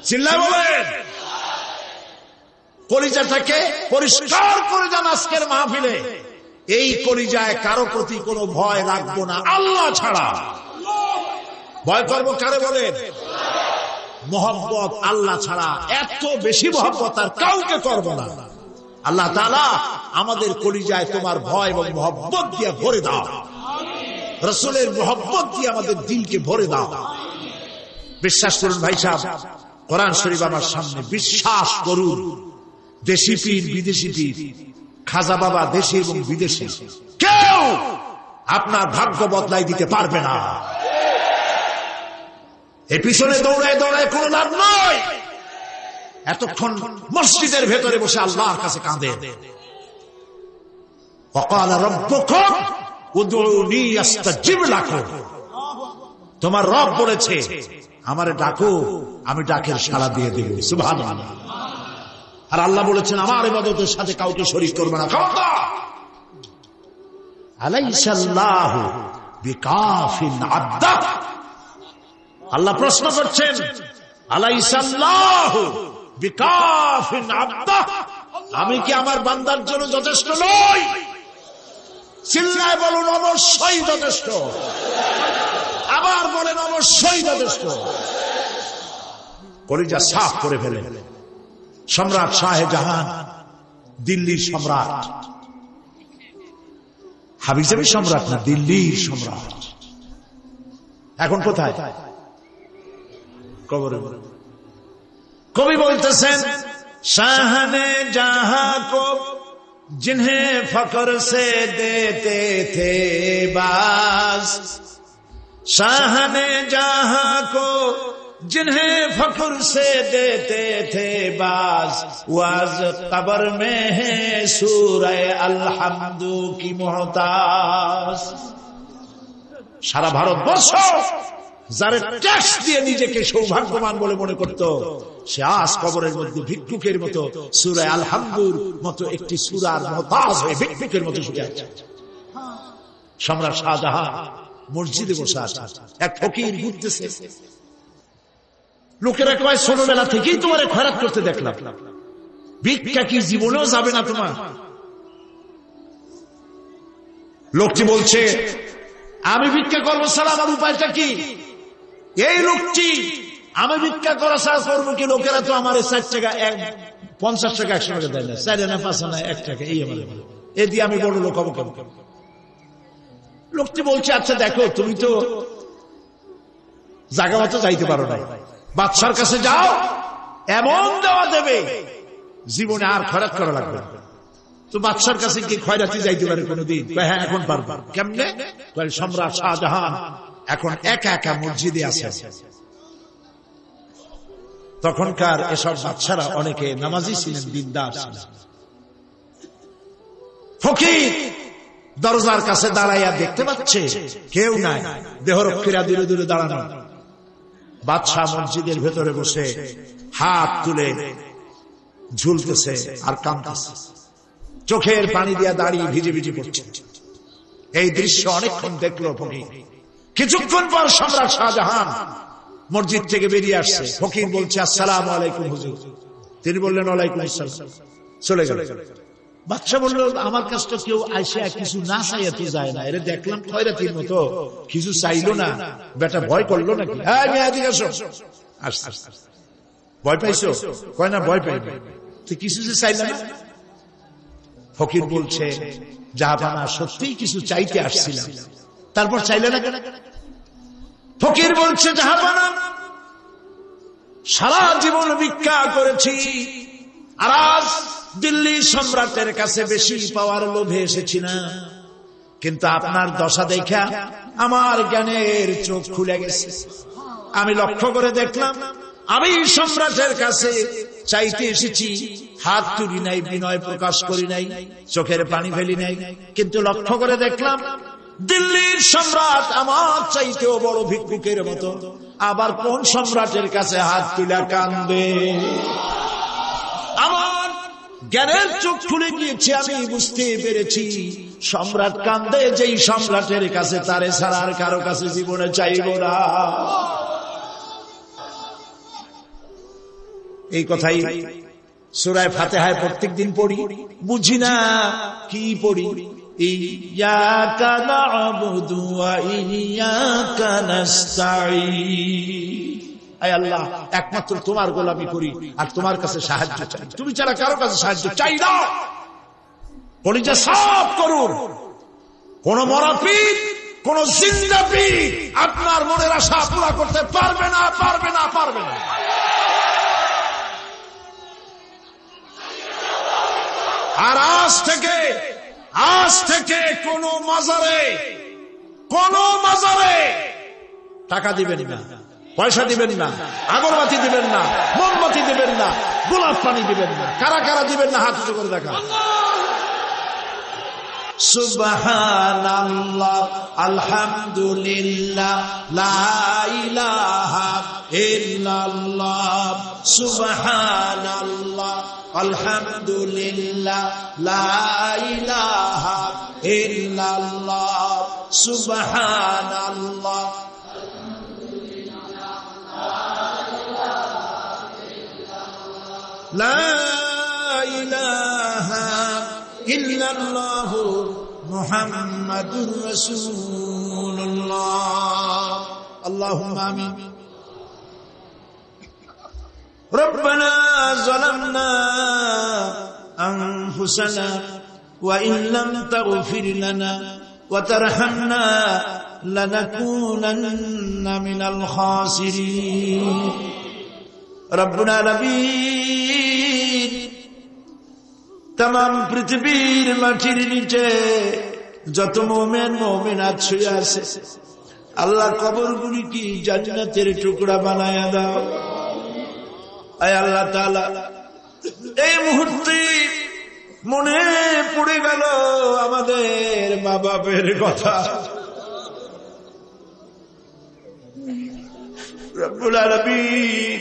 চিল্লায় বলেন। কলিজাটাকে পরিষ্কার করে যান আজকের মাহফিলে। এই কলিজায় কারো প্রতি কোনো ভয় রাখবো না আল্লাহ ছাড়া। ভয় করবো কারে বলেন? মহব্বত আল্লাহ ছাড়া, এত বেশি মহব্বত আর কাউকে করবো না। আল্লাহ তাআলা আমাদের কলিজায় তোমার ভয় এবং মহব্বত দিয়ে ভরে দাও, রাসূলের মহব্বত দিয়ে আমাদের দিলকে ভরে দাও। বিশ্বাস করুন ভাই সাহেব, কোরআন শরীফ আমার সামনে, বিশ্বাস করুন, দেশি পীর বিদেশি পীর, খাজা বাবা দেশি এবং বিদেশি, কেউ আপনার ভাগ্য বদলাই দিতে পারবে না। এ পিছনে দৌড়ায় দৌড়ায় কোনো লাভ নয়। এতক্ষণ মসজিদের ভেতরে বসে আল্লাহর কাছে কাঁদে, وقال ربكم ادعوني استجب لكم, তোমার রব বলেছে আমারে ডাকো, আমি ডাকের সাড়া দিয়ে দেব। সুবহানাল্লাহ। আর আল্লাহ বলেছেন আমার ইবাদতের সাথে কাউকে শরীক করবে না। আলাইসাল্লাহু বিকাফিন আবদা, আল্লাহ প্রশ্ন করছেন, আলাইসাল্লাহু বিকাফিন আবদা, আমি কি আমার বান্দার জন্য যথেষ্ট নই? চিল্লায় বলুন অবশ্যই যথেষ্ট, আবার বলেন অবশ্যই যথেষ্ট। কলিজা সাফ করে ফেলে সম্রাট শাহজাহান, দিল্লির সম্রাট, হাবিজাবি সম্রাট না, দিল্লির সম্রাট। এখন কোথায়? কবরে। কবি বলতেছেন, শাহনে জাহাঁ কো जिन्हें फकर से देते थे बाज, शाहने जहां को जिन्हें फकर से देते थे बाज, वाज कब्र में है सूरह अलहम्दु की मोहताज। সারা ভারতবর্ষ যারা ট্যাক্স দিয়ে নিজেকে সৌভাগ্যবান বলে মনে করত, সে আজ কবরের মধ্যে ভিক্ষুকের মতো সূরা আল-হামদুর মতো একটি সূরার মুহতাজ হয়ে ভিক্ষুকের মতো শুয়ে আছে। সম্রাট শাহজাহান মসজিদে বসে আছে, এক ফকির ঘুরতেছে। লোকেরা কয় ছোটবেলা থেকেই তোমার খয়রাত করতে দেখলাম, ভিক্ষা কি জীবনেও যাবে না তোমার? লোকটি বলছে, আমি ভিক্ষা করবো ছাড়া আমার উপায়টা কি? এই লোকটি আমি ভিক্ষা করা ছাড়া করবো কি? লোকেরা তো আমার 60 টাকা 50 টাকা 100 টাকা দেয় না, 4 আনা 5 আনা 1 টাকা, এই আমার এ দিয়ে আমি বড় লোক হবো কেন? লোকটি বলছে, আচ্ছা দেখো, তুমি তো জায়গা মতো যাইতে পারো না, বাদশার কাছে যাও, এমন দেওয়া দেবে জীবনে আর খয়রাত করা লাগবে না। তো বাদশার কাছে কি খয়রাতি যাইতে পারে কোনদিন? হ্যাঁ এখন পারবো। কেমনে? সম্রাট শাহজাহান এখন একা একা মসজিদে আছে। তখনকার এসব বাদশারা অনেকে নামাজি ছিলেন, দিনদার ছিলেন। ফকির দরজার কাছে দাঁড়াইয়া দেখতে পাচ্ছে কেউ নাই, দেহরক্ষীরা দূরে দূরে দাঁড়ানো। বাদশাহ মসজিদের ভেতরে বসে হাত তুলে ঝুলতেছে আর কাঁদতেছে, চোখের পানি দিয়া দাঁড়িয়ে ভিজে ভিজে পড়ছে। এই দৃশ্য অনেকক্ষণ দেখলো ফকির। কিছুক্ষণ পর সম্রাট শাহজাহান মসজিদ থেকে বেরিয়ে আসছে। ফকির বলছে, আসসালামু আলাইকুম হুজুর। তিনি বললেন, ওয়ালাইকুম আসসালাম। চলে গেল। বাদশা বলল, আমার কাছে তো কেউ আইসা কিছু না চাইয়া তো যায় না, এর দেখলাম খয়রাতির মতো কিছু চাইলো না, বেটা ভয় করলো নাকি? হ্যাঁ এদিকে আসো। ভয় পাইছো? কয় না ভয় পাই, কিছু যে চাইলে না। ফকির বলছে, জাহাপানা সত্যিই কিছু চাইতে আসছিলাম, তারপর চাইলে না কেন? ফকির বলছে, জাহাপানা সারা জীবন ভিক্ষা করেছি, আর আজ দিল্লি সম্রাটের কাছে বেশি পাওয়ার লোভে এসেছি না, কিন্তু আপনার দশা দেখা আমার জ্ঞানের চোখ খুলে গেছে। আমি লক্ষ্য করে দেখলাম, আমি সম্রাটের কাছে চাইতে এসেছি, হাত তুলি নাই, বিনয় প্রকাশ করি নাই, চোখের পানি ফেলি নাই, কিন্তু লক্ষ্য করে দেখলাম দিল্লির সম্রাট আমার চাইতেও বড় ভিক্ষুকের মতো। আবার কোন সম্রাটের কাছে হাত তুলা কান্দে? আমার জ্ঞানের চোখ খুলে গিয়েছে, আমি বুঝতে পেরেছি সম্রাট কান্দে যেই সম্রাটের কাছে, তারে ছাড়া আর কারো কাছে জীবনে চাইব না। এই কথাই সূরা ফাতিহায় প্রত্যেকদিন পড়ি, বুঝি না কি পড়ি। ইয়াকা না'বুদু ওয়া ইয়াকা নাস্তাঈন। আয় আল্লাহ, একমাত্র তোমার গোলামি করি আর তোমার কাছে সাহায্য চাই, তুমি ছাড়া কারো কাছে সাহায্য চাই না। কলিজা সাফ করুন। কোন মরাপীর, কোন জিন্দা পীর আপনার মনের আশা পুরা করতে পারবে না, পারবে না, পারবে না। আর আজ থেকে কোন মাজারে টাকা দিবেন না, পয়সা দিবেন না, আগরবাতি দিবেন না, মোমবাতি দিবেন না, গোলাপ পানি দিবেন না। কারা কারা দিবেন না হাত উঁচু করে দেখা। সুবহানাল্লাহ, আলহামদুলিল্লাহ, লা ইলাহা ইল্লাল্লাহ। সুবহানাল্লাহ, আলহামদুলিল্লাহ, লা ইলাহা ইল্লাল্লাহ। সুবহানাল্লাহ, লা ইলাহা ইল্লাল্লাহ, মুহাম্মাদুর রাসূলুল্লাহ। আল্লাহুম্মা আমিন। রব্বানা যালামনা আনফুসানা ওয়া ইন লাম তাগফির লানা ওয়া তারহামনা লানাকুনান্না মিনাল খাসিরিন। রব্বুল আলামিন, तमाम পৃথিবীর মাটির নিচে যত মুমিন মুমিনাত শুয়ে আছে, আল্লাহ কবরগুলি কি জান্নাতের টুকরা বানায়া দাও। আয় আল্লাহ তাআলা, এই মুহূর্তে মনে পড়ে গেল আমাদের মা বাপের কথা। রব্বুল আলামিন,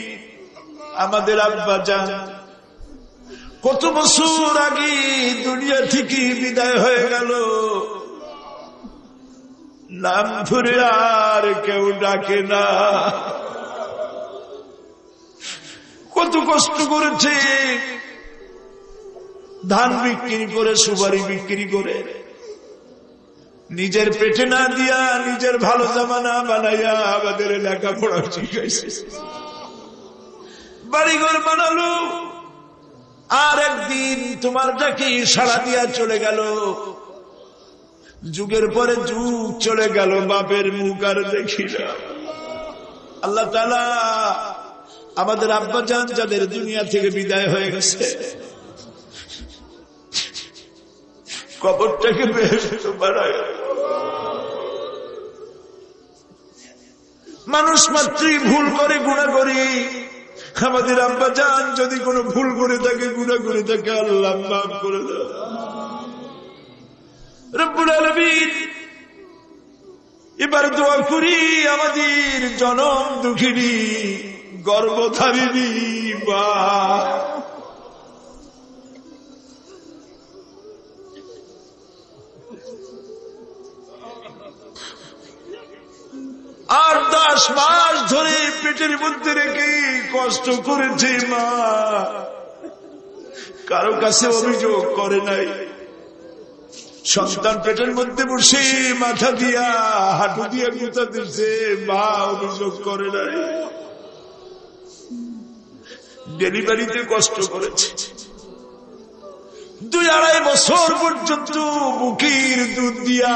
আমাদের আব্বা জান কত বছর আগে দুনিয়া থেকে বিদায় হয়ে গেল, নাম ধরে আর কেউ ডাকে না। কত কষ্ট করেছে, ধান বিক্রি করে, সুপারি বিক্রি করে, নিজের পেটে না দিয়া নিজের ভালো জামা না বানাইয়া আমাদের লেখাপড়া শিখাইছে, বাড়িঘর বানালো। আর একদিন তোমার ডাকে সাড়া দিয়া চলে গেল। যুগের পরে যুগ চলে গেল, বাপের মুখ আর দেখি না। আল্লাহ তাআলা আমাদের আব্বা জান যাদের দুনিয়া থেকে বিদায় হয়ে গেছে, কবরটাকে বেহেশত বানায়। মানুষ মাত্রই ভুল করে, গুনাহ করি। আমাদের আব্বা জান যদি কোনো ভুল করে থাকে, গুনাহ করে থাকে, আল্লাহ মাফ করে দাও। রব্বুল আলামিন, এবার দোয়া করি আমাদের জনম দুঃখিনী গর্ভধারিণী মা, আর 10 মাস ধরে পেটের মধ্যে রেখে কষ্ট করেছে মা, কারো কাছে অভিযোগ করে নাই। সন্তান পেটের মধ্যে বসে মাথা দিয়া হাঁটু দিয়া গুঁতা দিচ্ছে, মা অভিযোগ করে নাই। ডেলিভারিতে কষ্ট করেছে, 2-2.5 বছর পর্যন্ত বুকের দুধ দিয়া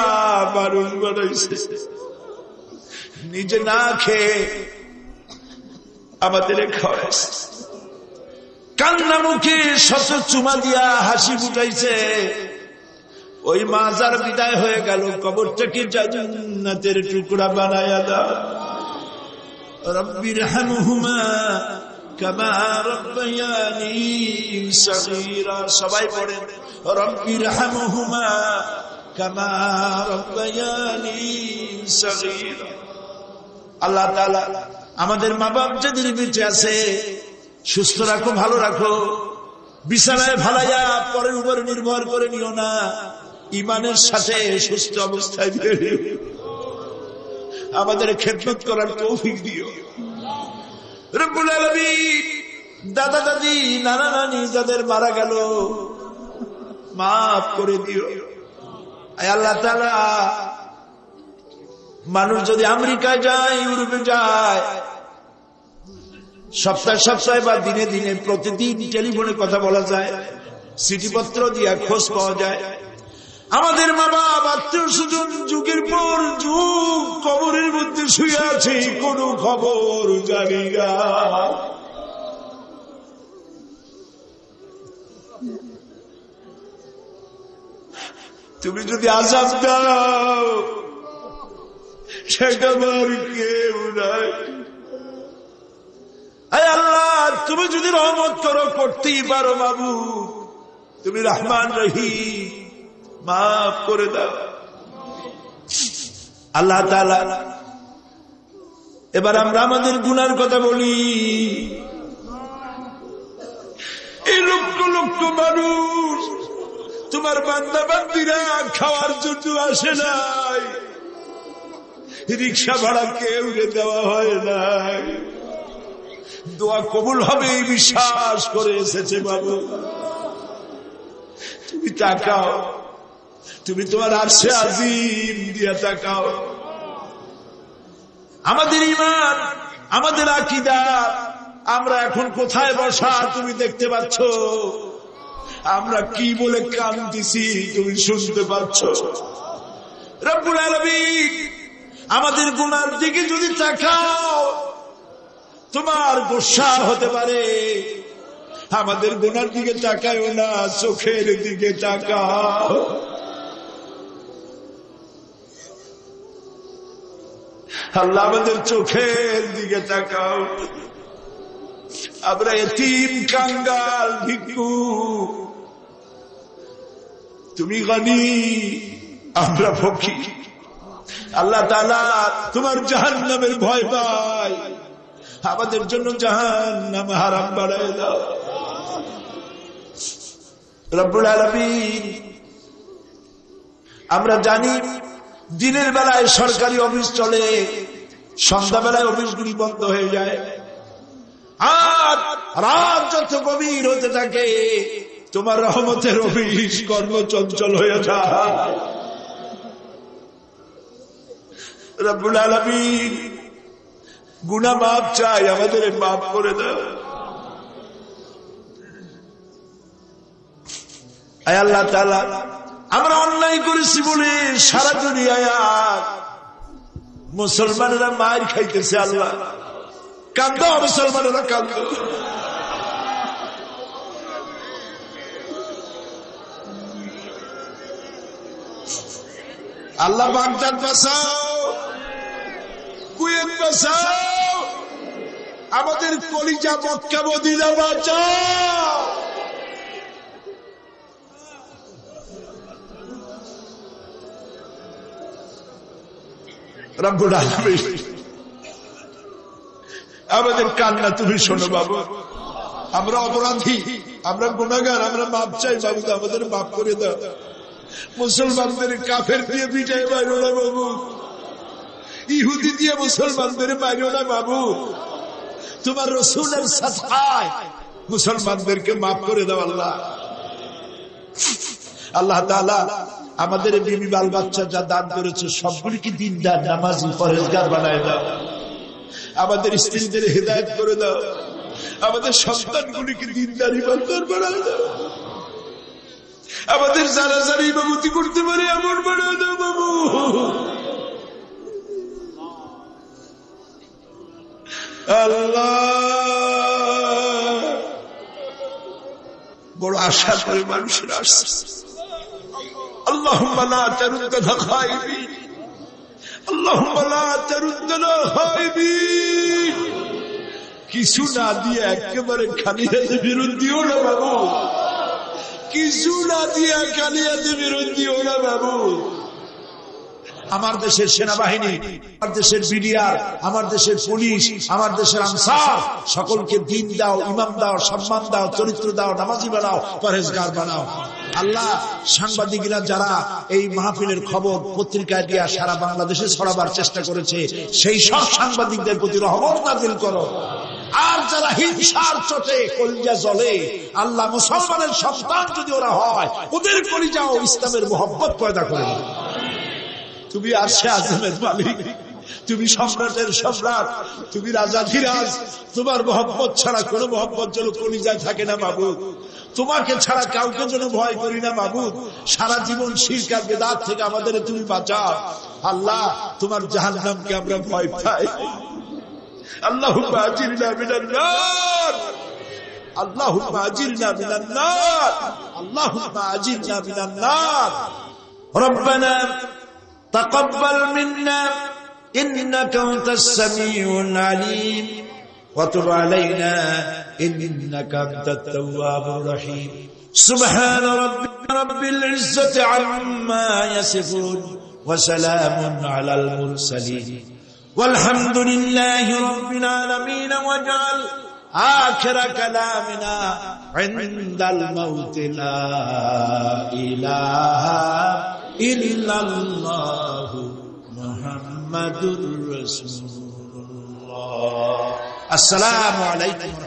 বারণ বানাইছে, নিজে না খেয়ে আমাদের খাওয়াইছে। কান্না মুখে শত চুমা দিয়া হাসি ফুটাইছে। ওই মা যার বিদায় হয়ে গেল, কবরটাকে জান্নাতের টুকরা বানায়া দাও। রব্বির হামহুমা কামা রাব্বায়ানি সগীরা। সবাই পড়েন, রব্বির হামহুমা কামা রাব্বায়ানি সগীরা। আল্লাহ তাআলা আমাদের মা বাপ যাদের বেঁচে আছে, সুস্থ রাখো, ভালো রাখো। বিছানায় ভালাইয়া পরের উপর নির্ভর করে নিও না, ইমানের সাথে সুস্থ অবস্থায় দিও। আমাদের খেদমত করার তৌফিক দিও রব্বুল আলামিন। দাদা দাদি, নানা নানি যাদের মারা গেল, মাফ করে দিও। আল্লাহ তাআলা, মানুষ যদি আমেরিকায় যায়, ইউরোপে যায়, সপ্তাহে সপ্তাহে বা দিনে দিনে প্রতিদিন টেলিফোনে কথা বলা যায়, চিঠিপত্র দিয়া খোঁজ পাওয়া যায়। আমাদের মা বাপ আত্মীয় স্বজন যুগের পর যুগ কবরের মধ্যে শুয়ে আছে, কোনো খবর জানি না। তুমি যদি আযাব দাও সেটা আমার কেউ নাই। আয় আল্লাহ, তুমি যদি রহমত করো, করতেই পারো মাবুদ, তুমি রহমান রহিম, মাফ করে দাও। আল্লাহ তাআলা, এবার আমরা আমাদের গুনার কথা বলি। এই লক্ষ লক্ষ মানুষ তোমার বান্দা বান্দিরা খাওয়ার জন্য আসে নাই, রিক্সা ভাড়া কেউ দেওয়া হয় নাই, দোয়া কবুল হবে এই বিশ্বাস করে এসেছে। বাবু তুমি তাকাও, তুমি তোমার আরশে আজিম দিয়া তাকাও। আমাদের ঈমান, আমাদের আকীদা, আমরা এখন কোথায় বসা তুমি দেখতে পাচ্ছ। আমরা কি বলে কাঁদতেছি তুমি শুনতে পাচ্ছ। রব্বুল আলামিন, আমাদের গুনার দিকে যদি তাকাও তোমার গোসা হতে পারে। আমাদের গুনার দিকে তাকাও না, চোখের দিকে তাকাও। আল্লাহ, আমাদের চোখের দিকে তাকাও। আমরা এতিম, কাঙ্গাল, ভিক্ষু, তুমি গনি, আমরা ফকির। আল্লাহ তাআলা তোমার জাহান্নামের ভয় পাই, আমাদের জন্য জাহান্নাম হারাম বানায় দাও। রব্বুল আলামিন, আমরা জানি দিনের বেলায় সরকারি অফিস চলে, সন্ধ্যাবেলায় অফিসগুলি বন্ধ হয়ে যায়, আর রাত যত গভীর হতে থাকে তোমার রহমতের অফিস কর্মচঞ্চল হয়ে যায়। রব্বুল আলামিন, গুনাহ মাফ চাই, আমাদের মাফ করে দাও। আয় আল্লাহ তাআলা, আমরা অন্যায় করেছি বলে সারা দুনিয়ায় মুসলমানেরা মার খাইতেছে। আল্লাহ, কান্দো মুসলমানেরা, কান্দো। আল্লাহ বাগদাদ বাঁচাও, কুয়েত বাঁচাও, আমাদের কলিজা মক্কা মদিনা বাঁচাও। রব্বুল আলামিন, আমাদের কান্না তুমি শোনো বাবা। আমরা অপরাধী, আমরা গুনাহগার, আমরা মাপ চাই বাবু, আমাদের মাফ করে দাও। মুসলমানদের কাফের দিয়ে পিটাই মারো না বাবু, ইহুদি দিয়ে মুসলমানদের মারো না বাবু। তোমার রাসূলের সাথায় মুসলমানদেরকে মাফ করে দাও আল্লাহ। আল্লাহ তাআলা, আমাদের বিবি বাল বাচ্চা যা দান করেছে সবগুলিকে দিনদার, নামাজি, পরেজগার বানায় দাও। আমাদের স্ত্রীদের হেদায়েত করে দাও, আমাদের সন্তানগুলিকে দিনদার, ইমানদার বানায় দাও। আমাদের যারা যারা ইমামতি করতে পারে এমন বানায় দাও বাবু। আল্লাহ, বড় আশা করে মানুষের আসছে। اللهم لا تردنا خائبين، اللهم لا تردنا خائبين। কিছু না দিয়ে একেবারে খালি হাতে ফেরত দিও না বাবু, কিছু না দিয়ে খালি হাতে ফেরত দিও না বাবু। আমার দেশের সেনাবাহিনী, আমার দেশের বিডিআর, আমার দেশের পুলিশ, আমার দেশের আনসার, সকলকে দিন দাও, ইমাম দাও, সম্মান দাও, চরিত্র দাও, নামাজি বানাও, পরেজগার বানাও। আল্লাহ, সাংবাদিকরা যারা এই মাহফিলের খবর পত্রিকায় দিয়া সারা বাংলাদেশে ছড়াবার চেষ্টা করেছে, সেই সব সাংবাদিকদের প্রতি রহমত নাযিল করো। আর যারা হিংসার চোটে কলিজা জ্বলে, আল্লাহ, মুসলমানের সন্তান যদি ওরা হয়, ওদের কলিজাও ইসলামের মোহব্বত পয়দা করে দাও। তুমি আরশে আযমের মালিক, তুমি সম্রাটের সম্রাট, তুমি রাজাধিরাজ। তোমার মোহব্বত ছাড়া কোন মোহব্বত যেন কলিজায় থাকে না বাবু। তোমাকে ছাড়া কাউকে যেন ভয় করি না মাবুদ। সারা জীবন শিরক আর বিদআত থেকে আমাদের তুমি বাঁচাও আল্লাহ। তোমার জাহান্নামকে আমরা ভয় পাই। আল্লাহুম্মা আজিরনা মিনান নার, আল্লাহুম্মা আজিরনা মিনান নার, আল্লাহুম্মা আজিরনা মিনান নার। রব্বানা তাকাব্বাল মিন্না ইন্নাকা আনতাস সামিউল আলিম ওয়া তুব আলাইনা ইন্নাকা আনতাত তাওয়াবুর রহিম। সুবহানা রাব্বিকা রাব্বিল ইজ্জাতি আম্মা ইয়াসিফুন ওয়া সালামুন আলাল মুরসালিন والحمد لله رب العالمين واجعل آخر كلامنا عند الموت لا إله إلا الله محمد رسول الله. السلام عليكم.